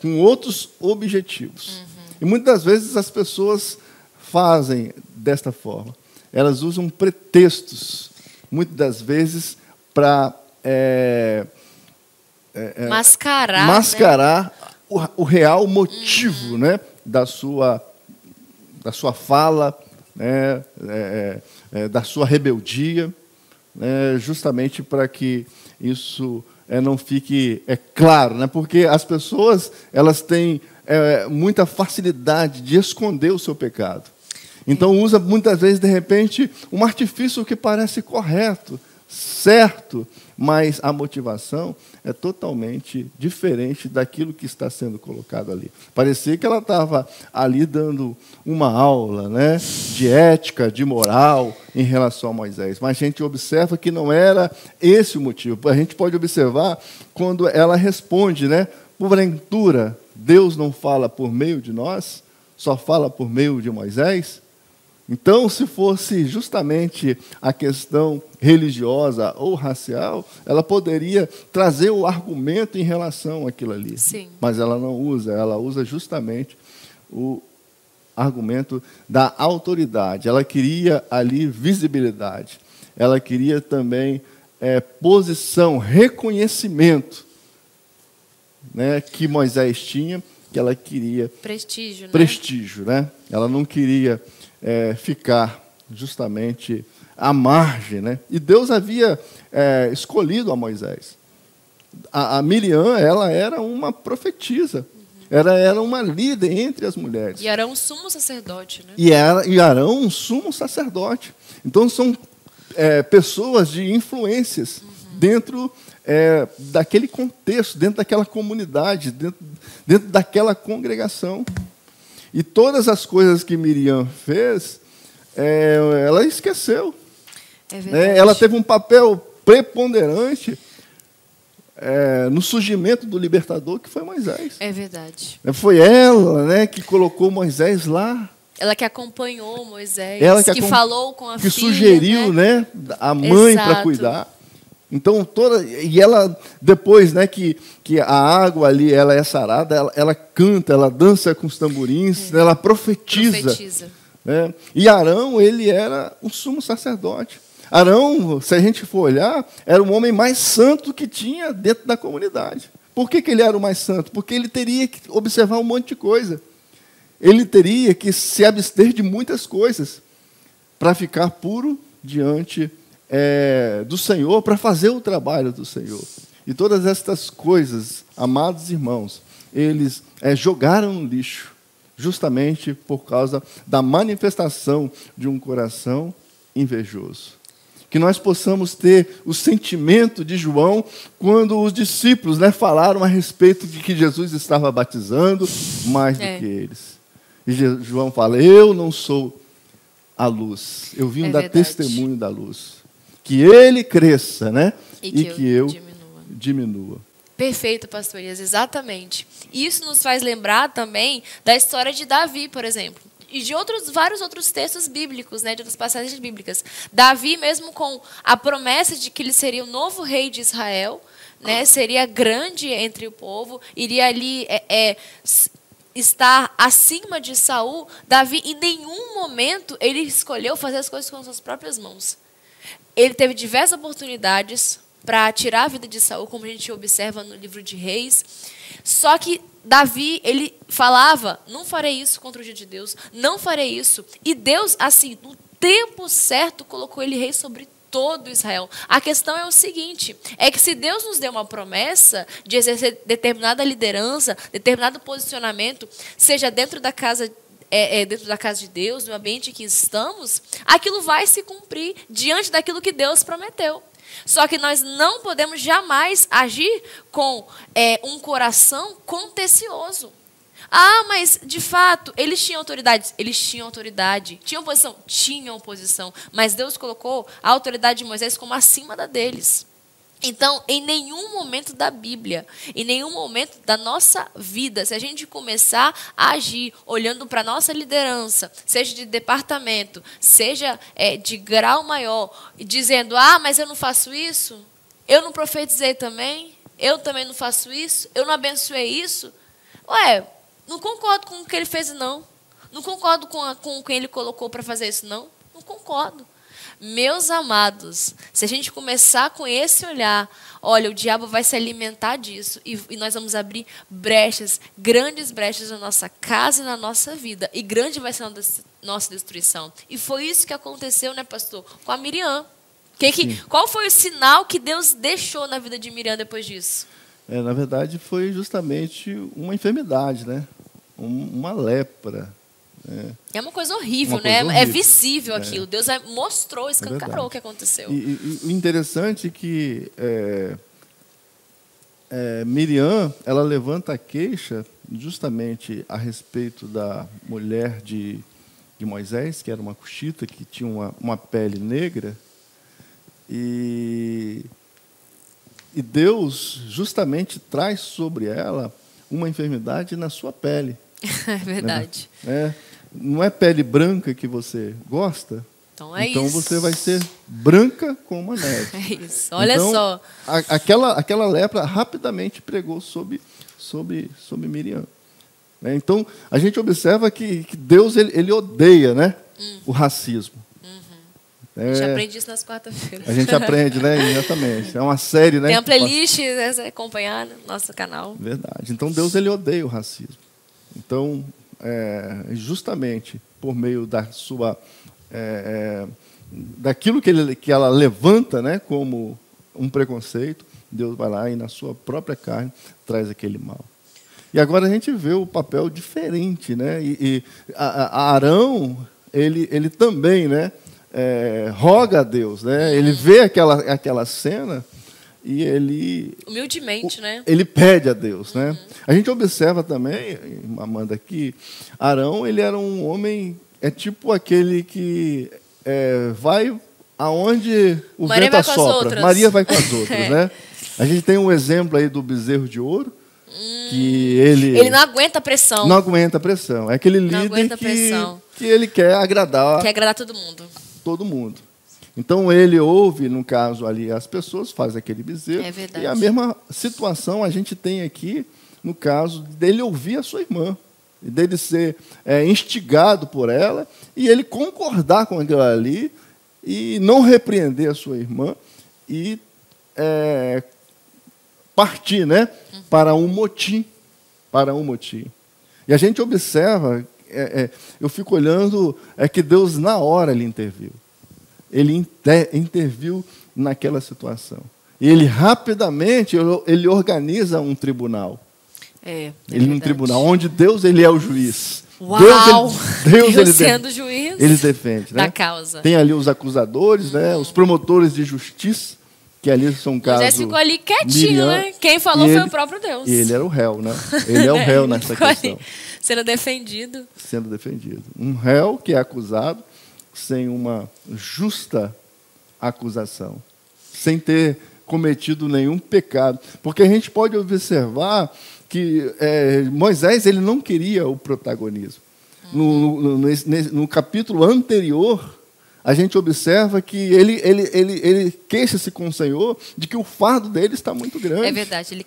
com outros objetivos. E muitas vezes as pessoas fazem desta forma. Elas usam pretextos, muitas das vezes, para mascarar o real motivo, né, da sua fala, né, da sua rebeldia, né, justamente para que isso não fique claro, né, porque as pessoas elas têm muita facilidade de esconder o seu pecado. Então usa muitas vezes, de repente, um artifício que parece correto, certo, mas a motivação é totalmente diferente daquilo que está sendo colocado ali. Parecia que ela estava ali dando uma aula, né, de ética, de moral em relação a Moisés. Mas a gente observa que não era esse o motivo. A gente pode observar quando ela responde, né, porventura, Deus não fala por meio de nós, só fala por meio de Moisés? Então, se fosse justamente a questão religiosa ou racial, ela poderia trazer o argumento em relação àquilo ali. Sim. Mas ela não usa, ela usa justamente o argumento da autoridade. Ela queria ali visibilidade. Ela queria também posição, reconhecimento, né, que Moisés tinha, que ela queria prestígio, né? Ela não queria ficar justamente à margem, né? E Deus havia escolhido a Moisés. A Miriam, ela era uma profetisa. Ela era uma líder entre as mulheres. E Arão, um sumo sacerdote, né? E Arão, um sumo sacerdote. Então, são pessoas de influências dentro daquele contexto, dentro daquela comunidade, dentro daquela congregação. E todas as coisas que Miriam fez, ela esqueceu. É verdade. Ela teve um papel preponderante no surgimento do libertador, que foi Moisés. É verdade. Foi ela, né, que colocou Moisés lá. Ela que acompanhou Moisés, ela que falou com a filha. Que sugeriu, né, a mãe para cuidar. Então, e ela, depois, né, que a água ali ela é sarada, ela canta, ela dança com os tamborins, ela profetiza. Né? E Arão, ele era um sumo sacerdote. Arão, se a gente for olhar, era o homem mais santo que tinha dentro da comunidade. Por que ele era o mais santo? Porque ele teria que observar um monte de coisa. Ele teria que se abster de muitas coisas para ficar puro diante do Senhor, para fazer o trabalho do Senhor. E todas estas coisas, amados irmãos, eles jogaram no lixo, justamente por causa da manifestação de um coração invejoso. Que nós possamos ter o sentimento de João, quando os discípulos, né, falaram a respeito de que Jesus estava batizando mais do que eles. E João fala, eu não sou a luz, eu vim dar testemunho da luz. Que ele cresça, né? E que eu diminua. Perfeito, pastor Elias, exatamente. Isso nos faz lembrar também da história de Davi, por exemplo. E de vários outros textos bíblicos, né, de outras passagens bíblicas. Davi, mesmo com a promessa de que ele seria o novo rei de Israel, né, seria grande entre o povo, iria ali estar acima de Saul, Davi, em nenhum momento, ele escolheu fazer as coisas com suas próprias mãos. Ele teve diversas oportunidades para tirar a vida de Saul, como a gente observa no livro de Reis. Só que Davi, ele falava, não farei isso contra o dia de Deus, não farei isso. E Deus, assim, no tempo certo, colocou ele rei sobre todo Israel. A questão é o seguinte, é que se Deus nos deu uma promessa de exercer determinada liderança, determinado posicionamento, seja dentro da casa de Deus, no ambiente em que estamos, aquilo vai se cumprir diante daquilo que Deus prometeu. Só que nós não podemos jamais agir com um coração contencioso. Ah, mas, de fato, eles tinham autoridade. Eles tinham autoridade. Tinham oposição? Tinham oposição. Mas Deus colocou a autoridade de Moisés como acima da deles. Então, em nenhum momento da Bíblia, em nenhum momento da nossa vida, se a gente começar a agir olhando para a nossa liderança, seja de departamento, seja de grau maior, dizendo, mas eu não faço isso, eu não profetizei também, eu também não faço isso, eu não abençoei isso. Não concordo com o que ele fez, não. Não concordo com quem ele colocou para fazer isso, não. Não concordo. Meus amados, se a gente começar com esse olhar, olha, o diabo vai se alimentar disso e nós vamos abrir brechas, grandes brechas na nossa casa e na nossa vida. E grande vai ser a nossa destruição. E foi isso que aconteceu, né, pastor? Com a Miriam. Qual foi o sinal que Deus deixou na vida de Miriam depois disso? Na verdade, foi justamente uma enfermidade, né? Uma lepra. É uma coisa horrível, né? Horrível. É visível aquilo. Deus mostrou, escancarou o que aconteceu. E o interessante é que Miriam, ela levanta a queixa justamente a respeito da mulher de Moisés, que era uma cuxita, que tinha uma pele negra. E Deus justamente traz sobre ela uma enfermidade na sua pele. É verdade. Não é pele branca que você gosta? Então isso. Você vai ser branca como a neve. É isso. Olha só. Aquela lepra rapidamente pregou sobre Miriam. Então, a gente observa que Deus ele odeia, né, o racismo. A gente aprende isso nas quarta-feiras. A gente aprende, né? Exatamente. É uma série, né? Tem uma playlist, acompanhar no nosso canal. Verdade. Então, Deus ele odeia o racismo. Então, justamente por meio da sua daquilo que ela levanta, né, como um preconceito, Deus vai lá e na sua própria carne traz aquele mal. E agora a gente vê o papel diferente, né? E Arão ele também, né, roga a Deus, né? Ele vê aquela cena e ele humildemente, né? Ele pede a Deus, né? A gente observa também, Amanda, que Arão ele era um homem tipo aquele que vai aonde o Maria vento assopra. Maria vai com as outras, né? A gente tem um exemplo aí do bezerro de ouro, que ele não aguenta a pressão. Não aguenta a pressão. É aquele líder que ele quer agradar. Quer agradar todo mundo. Todo mundo. Então, ele ouve, no caso ali, as pessoas, faz aquele bezerro. É verdade. E a mesma situação a gente tem aqui, no caso dele ouvir a sua irmã, dele ser instigado por ela, e ele concordar com aquilo ali, e não repreender a sua irmã, e partir, né, para um motim. E a gente observa, eu fico olhando, que Deus, na hora, ele interviu. Ele interviu naquela situação. E ele rapidamente ele organiza um tribunal. Um tribunal onde Deus ele é o juiz. Uau! Deus sendo juiz. Ele defende, né? Da causa. Tem ali os acusadores, né? Os promotores de justiça, que ali são casos. Moisés ficou ali quietinho, Miriam, né? Quem falou foi o próprio Deus. E ele era o réu, né? Ele é o réu nessa questão. Sendo defendido. Sendo defendido. Um réu que é acusado sem uma justa acusação, sem ter cometido nenhum pecado. Porque a gente pode observar que Moisés ele não queria o protagonismo. No capítulo anterior, a gente observa que ele queixa-se com o Senhor de que o fardo dele está muito grande. É verdade, ele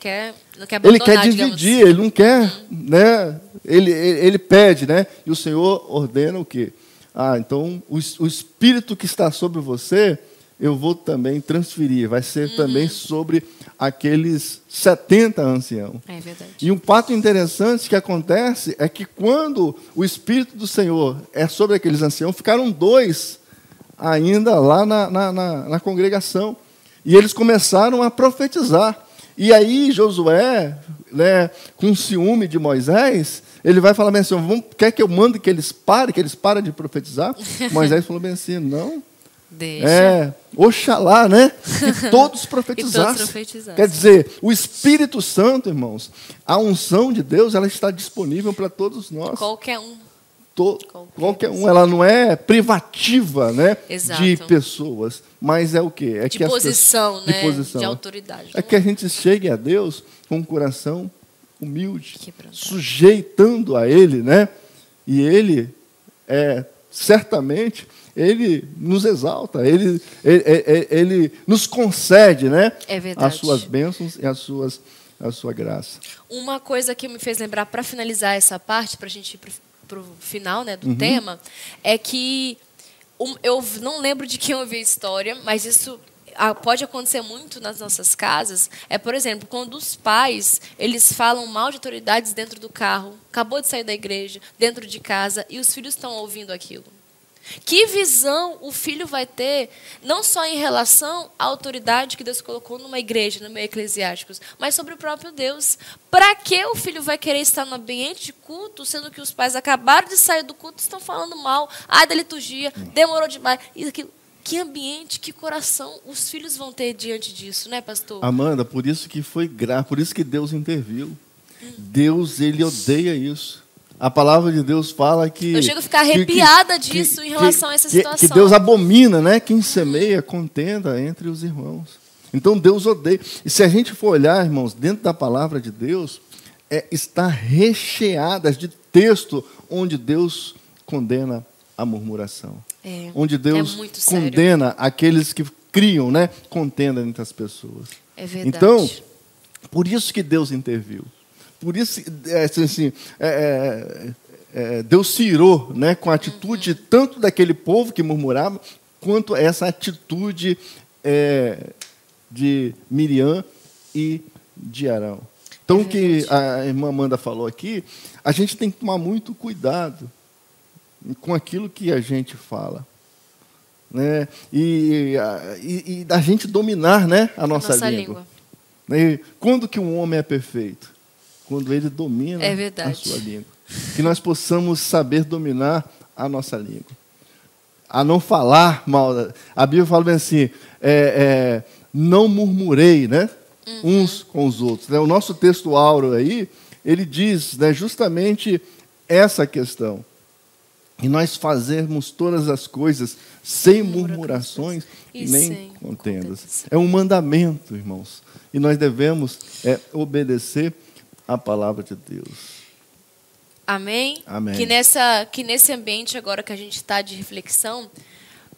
não quer abandonar, ele quer dividir, ele não quer, né? Ele pede, né? E o Senhor ordena o quê? Então o Espírito que está sobre você, eu vou também transferir, vai ser também sobre aqueles 70 anciãos. É verdade. E um fato interessante que acontece é que quando o Espírito do Senhor é sobre aqueles anciãos, ficaram 2 ainda lá na congregação. E eles começaram a profetizar. E aí Josué, né, com ciúme de Moisés, ele vai falar bem assim, quer que eu mande que eles parem de profetizar? Moisés falou bem assim, não. Deixa. Oxalá, né? Que todos profetizassem. Quer dizer, o Espírito Santo, irmãos, a unção de Deus, ela está disponível para todos nós. Qualquer um. Qualquer um, ela não é privativa, né, Exato. de pessoas, mas é o quê? De posição, né? De posição. De autoridade. É que a gente chegue a Deus com um coração humilde, sujeitando a Ele, né? E Ele, certamente, Ele nos exalta, Ele nos concede, né? É verdade. As suas bênçãos e a sua graça. Uma coisa que me fez lembrar, para finalizar essa parte, para a gente ir para o final, né, do tema, é que eu não lembro de quem eu ouvi a história, mas isso pode acontecer muito nas nossas casas. Por exemplo, quando os pais eles falam mal de autoridades dentro do carro, acabou de sair da igreja, dentro de casa, e os filhos estão ouvindo aquilo. Que visão o filho vai ter, não só em relação à autoridade que Deus colocou numa igreja, no meio eclesiástico, mas sobre o próprio Deus. Para que o filho vai querer estar no ambiente de culto, sendo que os pais acabaram de sair do culto e estão falando mal, da liturgia, demorou demais, isso, aquilo. Que ambiente, que coração os filhos vão ter diante disso, né, pastor? Amanda, por isso que por isso que Deus interviu. Deus, ele odeia isso. A palavra de Deus fala que... Eu chego a ficar arrepiada disso em relação a essa situação. Que Deus abomina, né? Quem semeia contenda entre os irmãos. Então Deus odeia. E se a gente for olhar, irmãos, dentro da palavra de Deus, está recheada de texto onde Deus condena a murmuração. Onde Deus condena aqueles que criam, né? Contenda entre as pessoas. É verdade. Então, por isso que Deus interviu. Por isso, assim, Deus se irou, né, com a atitude tanto daquele povo que murmurava, quanto essa atitude de Miriam e de Arão. Então, o que a irmã Amanda falou aqui, a gente tem que tomar muito cuidado com aquilo que a gente fala. Né? E da gente dominar, né, a nossa língua. E quando que um homem é perfeito? Quando ele domina a sua língua. Que nós possamos saber dominar a nossa língua. A não falar mal. A Bíblia fala bem assim, não murmurei, né, uns com os outros. O nosso texto áureo aí, ele diz, né, justamente essa questão. E nós fazermos todas as coisas sem murmurações e nem contendas. É um mandamento, irmãos. E nós devemos obedecer a palavra de Deus. Amém? Amém. Que nesse ambiente agora que a gente está de reflexão,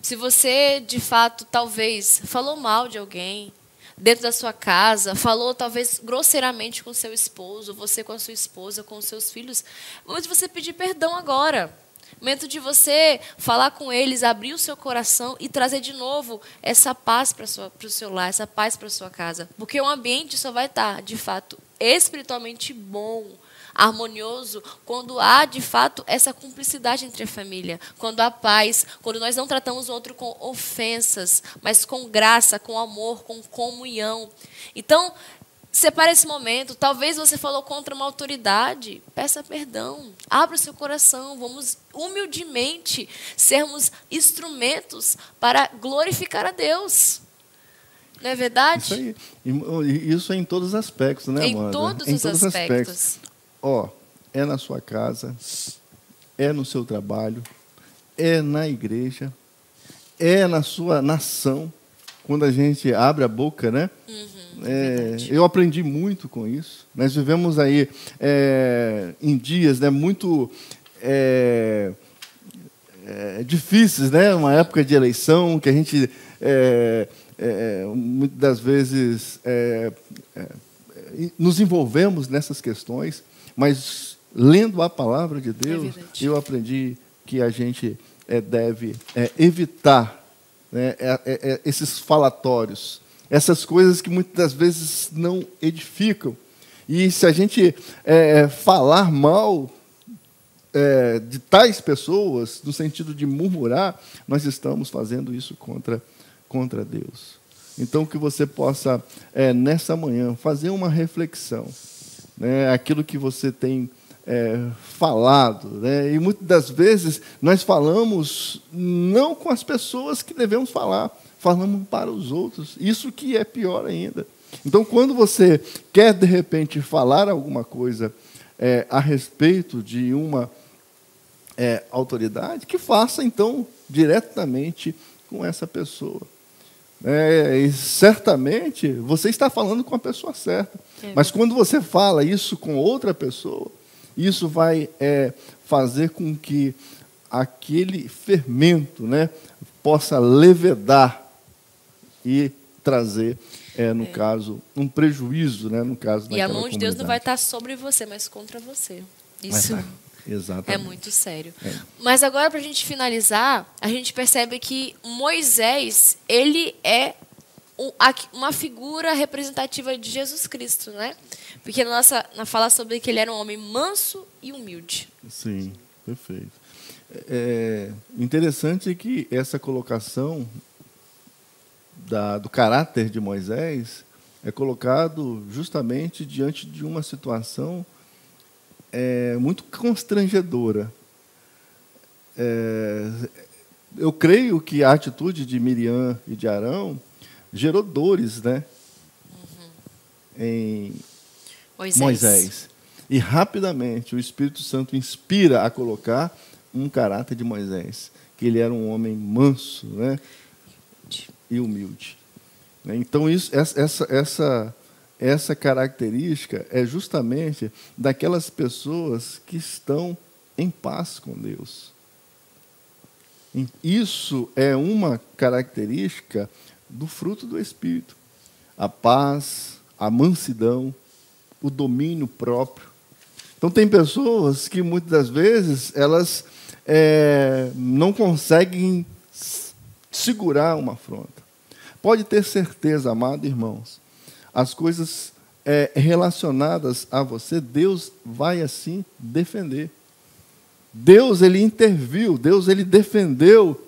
se você, de fato, talvez falou mal de alguém dentro da sua casa, falou talvez grosseiramente com seu esposo, você com a sua esposa, com os seus filhos, mas você pedir perdão agora. Momento de você falar com eles, abrir o seu coração e trazer de novo essa paz para o seu lar, essa paz para a sua casa. Porque o ambiente só vai estar, de fato, espiritualmente bom, harmonioso, quando há, de fato, essa cumplicidade entre a família. Quando há paz, quando nós não tratamos o outro com ofensas, mas com graça, com amor, com comunhão. Então, separe esse momento. Talvez você falou contra uma autoridade. Peça perdão. Abra o seu coração. Vamos humildemente sermos instrumentos para glorificar a Deus. Não é verdade? Isso aí. Isso é em todos os aspectos, né, Amanda? Em todos os aspectos. É na sua casa, é no seu trabalho, é na igreja, é na sua nação. quando a gente abre a boca, né? Eu aprendi muito com isso. Nós vivemos aí em dias, né, muito difíceis, né? Uma época de eleição que a gente muitas das vezes nos envolvemos nessas questões, mas lendo a palavra de Deus, eu aprendi que a gente deve evitar, né, esses falatórios, essas coisas que muitas das vezes não edificam. E se a gente falar mal de tais pessoas, no sentido de murmurar, nós estamos fazendo isso contra Deus. Então, que você possa, nessa manhã, fazer uma reflexão, né, aquilo que você tem falado, né? E muitas das vezes nós falamos não com as pessoas que devemos falar, falamos para os outros. Isso que é pior ainda. Então, quando você quer, de repente, falar alguma coisa a respeito de uma autoridade, que faça, então, diretamente com essa pessoa. E certamente você está falando com a pessoa certa. Mas quando você fala isso com outra pessoa, isso vai fazer com que aquele fermento, né, possa levedar e trazer, no caso, um prejuízo, né, no caso. E a mão de Deus não vai estar sobre você, mas contra você. Isso exatamente. É muito sério. Mas agora, para a gente finalizar, a gente percebe que Moisés, ele é uma figura representativa de Jesus Cristo, né? Porque na fala sobre que ele era um homem manso e humilde. Sim, perfeito. Interessante que essa colocação do caráter de Moisés é colocado justamente diante de uma situação muito constrangedora. Eu creio que a atitude de Miriam e de Arão gerou dores, né, em Moisés. E rapidamente o Espírito Santo inspira a colocar um caráter de Moisés, que ele era um homem manso, né, e humilde. Então essa característica é justamente daquelas pessoas que estão em paz com Deus. Isso é uma característica do fruto do Espírito. A paz, a mansidão, o domínio próprio. Então, tem pessoas que, muitas das vezes, elas não conseguem segurar uma afronta. Pode ter certeza, amado irmãos, as coisas relacionadas a você, Deus vai, assim, defender. Deus, ele interviu, Deus, ele defendeu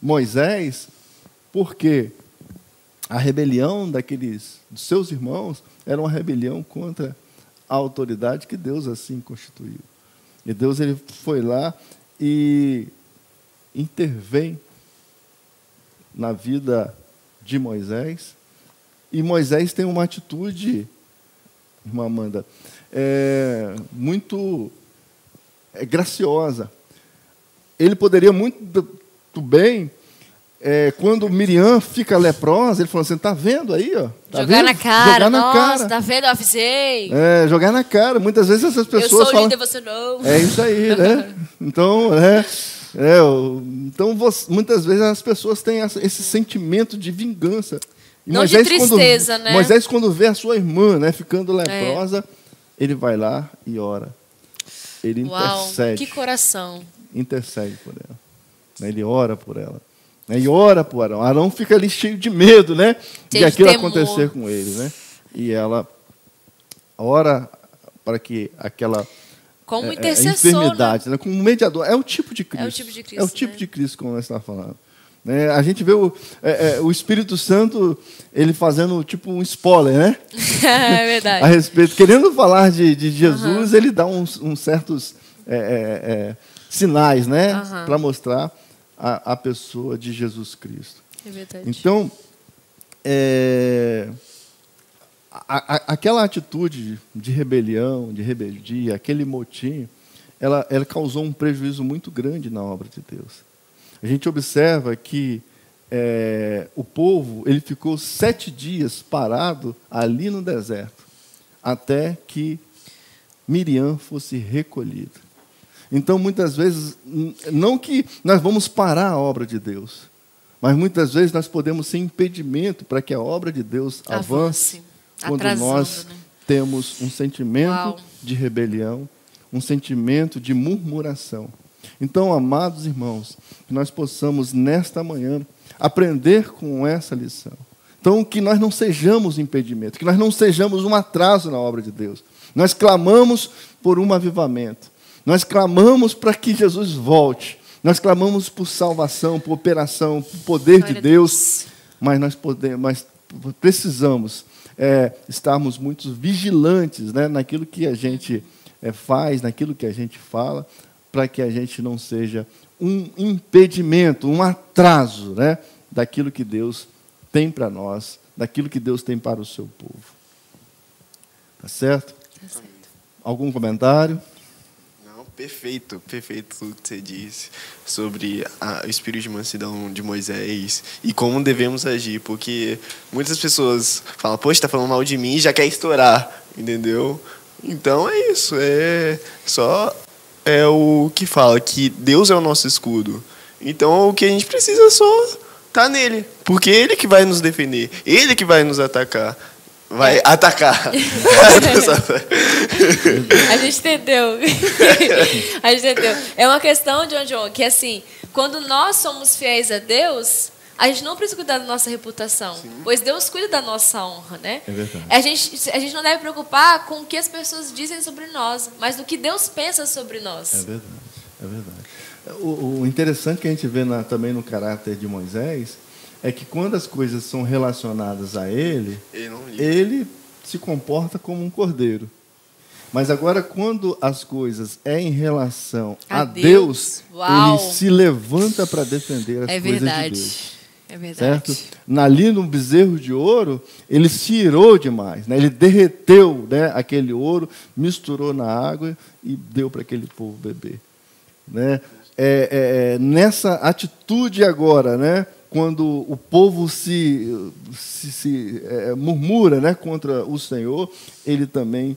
Moisés, porque a rebelião dos seus irmãos era uma rebelião contra a autoridade que Deus assim constituiu. E Deus, ele foi lá e intervém na vida de Moisés. E Moisés tem uma atitude, irmã Amanda, muito graciosa. Ele poderia muito bem, quando Miriam fica leprosa, ele falou assim, está vendo aí? Ó, tá jogar vendo? na cara, jogar na nossa, cara. tá vendo? Eu avisei. Jogar na cara. Muitas vezes essas pessoas eu sou falam... líder, você não. É isso aí, né? Então, muitas vezes as pessoas têm esse sentimento de vingança. E não Moisés, de tristeza, né? Moisés, quando vê a sua irmã, né, ficando leprosa, ele vai lá e ora. Ele intercede. Que coração. Intercede por ela. Ele ora por ela. E ora por Arão. Arão fica ali cheio de medo, né? De aquilo acontecer com ele, né? E ela ora para que aquela como intercessor, enfermidade, né? Como mediador. É o tipo de Cristo. É o tipo de Cristo. É o tipo de Cristo, como nós estamos falando. A gente vê o Espírito Santo, ele fazendo tipo um spoiler, né? É verdade. A respeito, querendo falar de Jesus, ele dá uns certos sinais, né? Para mostrar a pessoa de Jesus Cristo. É verdade. Então, aquela atitude de rebelião, de rebeldia, aquele motim, ela causou um prejuízo muito grande na obra de Deus. A gente observa que o povo ele ficou 7 dias parado ali no deserto, até que Miriam fosse recolhida. Então, muitas vezes, não que nós vamos parar a obra de Deus, mas muitas vezes nós podemos ser impedimento para que a obra de Deus avance quando nós temos um sentimento de rebelião, um sentimento de murmuração. Então, amados irmãos, que nós possamos, nesta manhã, aprender com essa lição. Então, que nós não sejamos impedimento, que nós não sejamos um atraso na obra de Deus. Nós clamamos por um avivamento. Nós clamamos para que Jesus volte. Nós clamamos por salvação, por operação, por poder de Deus. Mas nós precisamos estarmos muito vigilantes, né, naquilo que a gente faz, naquilo que a gente fala, para que a gente não seja um impedimento, um atraso, né, daquilo que Deus tem para nós, daquilo que Deus tem para o seu povo. Tá certo? Tá certo. Algum comentário? Não, perfeito tudo que você disse sobre o espírito de mansidão de Moisés e como devemos agir, porque muitas pessoas falam, poxa, está falando mal de mim e já quer estourar, entendeu? Então é isso, é o que fala, que Deus é o nosso escudo. Então o que a gente precisa é só estar nele, porque Ele que vai nos defender, Ele que vai nos atacar. Vai atacar. A gente entendeu. A gente entendeu. É uma questão, John, que assim, quando nós somos fiéis a Deus, a gente não precisa cuidar da nossa reputação, pois Deus cuida da nossa honra, né? É verdade. A gente não deve preocupar com o que as pessoas dizem sobre nós, mas do que Deus pensa sobre nós. É verdade, é verdade. O interessante que a gente vê também no caráter de Moisés é que quando as coisas são relacionadas a ele se comporta como um cordeiro. Mas agora, quando as coisas em relação a Deus, ele se levanta para defender as coisas de Deus. É verdade. Certo? Ali no bezerro de ouro, ele se irou demais, né? Ele derreteu, né, aquele ouro, misturou na água e deu para aquele povo beber. Né? Nessa atitude agora, né, quando o povo se murmura, né, contra o Senhor, ele também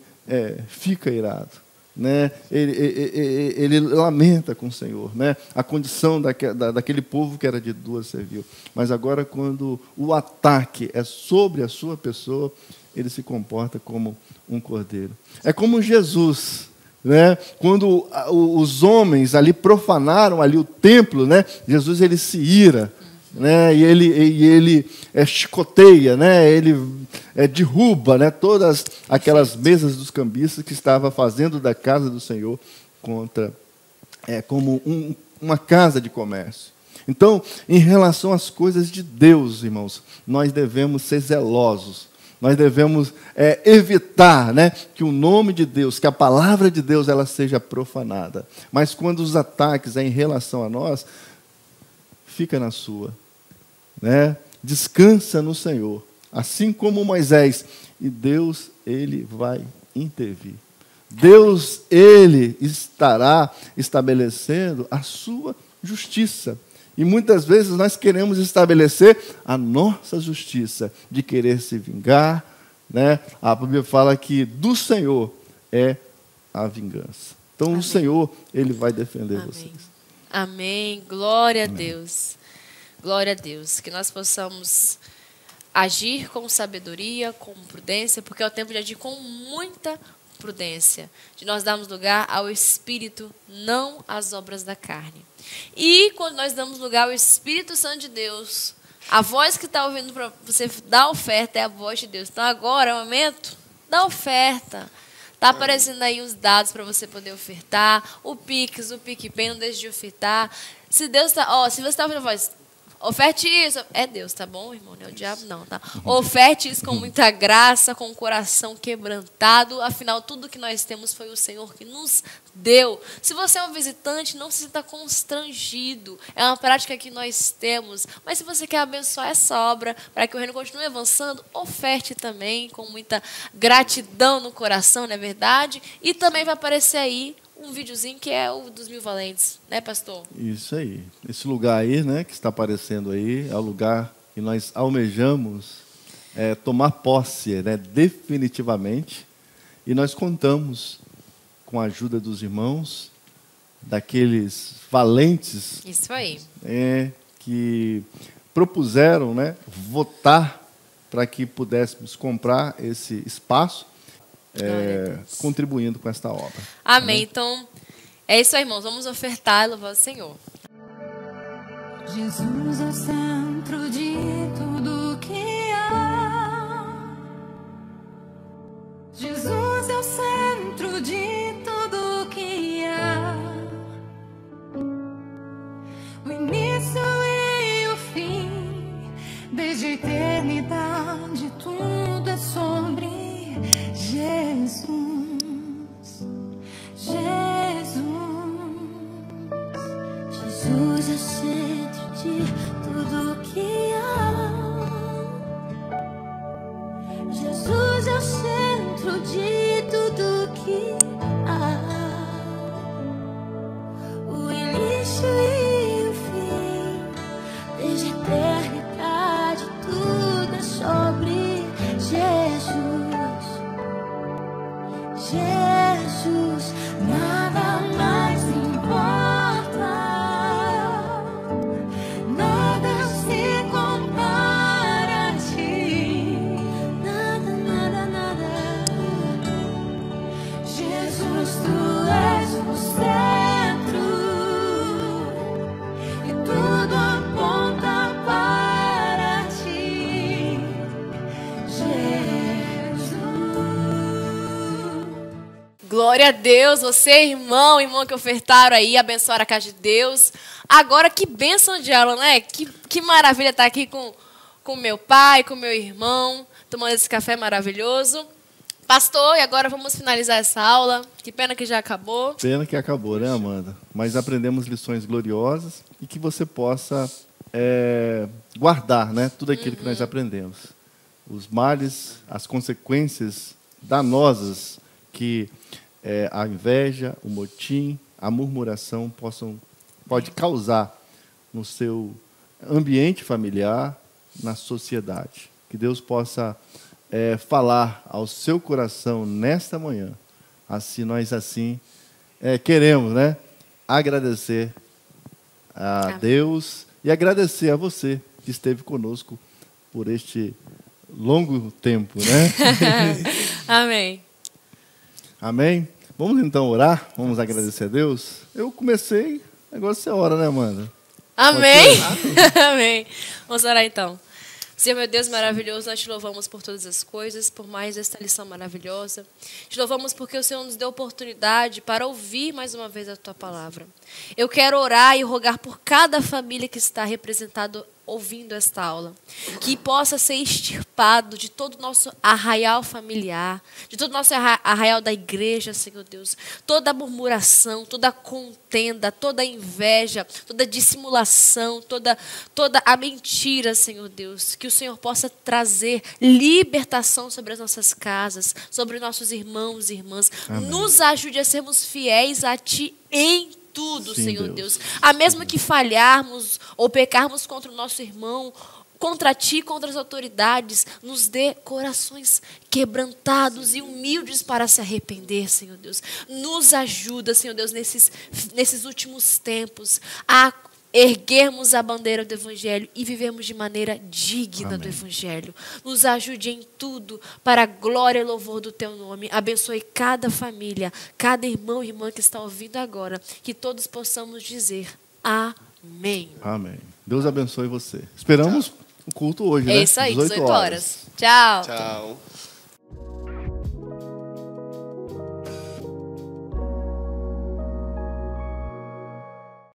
fica irado. Né? Ele lamenta com o Senhor, né? A condição daquele povo que era de duas servil. Mas agora, quando o ataque é sobre a sua pessoa, ele se comporta como um cordeiro. É como Jesus, né? Quando os homens ali profanaram ali o templo, né? Jesus ele se ira, né? E ele chicoteia, né? Ele derruba, né, todas aquelas mesas dos cambistas que estava fazendo da casa do Senhor como uma casa de comércio. Então, em relação às coisas de Deus, irmãos, nós devemos ser zelosos. Nós devemos evitar, né, que o nome de Deus, que a palavra de Deus, ela seja profanada. Mas quando os ataques em relação a nós, fica na sua, né? Descansa no Senhor. Assim como Moisés, e Deus, ele vai intervir. Deus, ele estará estabelecendo a sua justiça. E muitas vezes nós queremos estabelecer a nossa justiça, de querer se vingar, né? A Bíblia fala que do Senhor é a vingança. Então, amém. O Senhor, ele vai defender vocês. Amém. Glória a Deus. Glória a Deus. Que nós possamos agir com sabedoria, com prudência, porque é o tempo de agir com muita prudência, de nós darmos lugar ao Espírito, não às obras da carne. E quando nós damos lugar ao Espírito Santo de Deus, a voz que está ouvindo para você dar oferta é a voz de Deus. Então agora é o momento da oferta. Está aparecendo aí os dados para você poder ofertar, o Pix, o PicPay, não deixe de ofertar. Se Deus está, se você está ouvindo a voz, oferte isso. É Deus, tá bom, irmão? Não é o diabo, não, tá? Oferte isso com muita graça, com o coração quebrantado. Afinal, tudo que nós temos foi o Senhor que nos deu. Se você é um visitante, não se sinta constrangido. É uma prática que nós temos. Mas se você quer abençoar essa obra, para que o reino continue avançando, oferte também, com muita gratidão no coração, não é verdade? E também vai aparecer aí um videozinho que é o dos 1000 valentes, né, pastor? Isso aí. Esse lugar aí, né, que está aparecendo aí, é o lugar que nós almejamos tomar posse, né, definitivamente. E nós contamos com a ajuda dos irmãos, daqueles valentes. Isso aí. Que propuseram, né, votar para que pudéssemos comprar esse espaço, contribuindo com esta obra. Amém. Então, é isso aí, irmãos. Vamos ofertar e louvar o Senhor. Jesus é o centro de tudo que há. Jesus é o centro de tudo que há. O início e o fim, desde a eternidade, tudo é sobre Jesus. Jesus. Jesus é o centro de tudo que há. Jesus é o centro de tudo que há. O início e o fim, desde a eternidade, tudo é sobre Jesus. Jesus, nada mais importa, nada se compara a ti, nada, nada, nada. Jesus, tu és o centro e tudo aponta para ti, Jesus. Glória a Deus, você, irmão que ofertaram aí, abençoaram a casa de Deus. Agora, que bênção de aula, né? Que maravilha estar aqui com meu pai, com meu irmão, tomando esse café maravilhoso. Pastor, e agora vamos finalizar essa aula. Que pena que já acabou. Pena que acabou, né, Amanda? Mas aprendemos lições gloriosas e que você possa guardar, né, tudo aquilo que nós aprendemos. Os males, as consequências danosas que a inveja, o motim, a murmuração pode causar no seu ambiente familiar, na sociedade. Que Deus possa falar ao seu coração nesta manhã. Assim, nós queremos, né, agradecer a Deus e agradecer a você que esteve conosco por este longo tempo, né? Amém. Amém? Vamos então orar? Vamos agradecer a Deus? Eu comecei, agora você ora, né, Amanda? Amém. Amém. Vamos orar então. Senhor, meu Deus maravilhoso, nós te louvamos por todas as coisas, por mais esta lição maravilhosa. Te louvamos porque o Senhor nos deu oportunidade para ouvir mais uma vez a tua palavra. Eu quero orar e rogar por cada família que está representada ouvindo esta aula, que possa ser extirpado de todo o nosso arraial familiar, de todo o nosso arraial da igreja, Senhor Deus, toda a murmuração, toda a contenda, toda a inveja, toda a dissimulação, toda a mentira, Senhor Deus, que o Senhor possa trazer libertação sobre as nossas casas, sobre nossos irmãos e irmãs. Amém. Nos ajude a sermos fiéis a Ti em tudo, sim, Senhor Deus. A mesmo que falharmos ou pecarmos contra o nosso irmão, contra Ti, contra as autoridades, nos dê corações quebrantados e humildes para se arrepender, Senhor Deus. Nos ajuda, Senhor Deus, nesses últimos tempos, a erguermos a bandeira do Evangelho e vivemos de maneira digna. Amém. Do Evangelho. Nos ajude em tudo para a glória e louvor do Teu nome. Abençoe cada família, cada irmão e irmã que está ouvindo agora. Que todos possamos dizer amém. Amém. Deus abençoe você. Esperamos o culto hoje, né? É isso aí, 18 horas. Tchau. Tchau.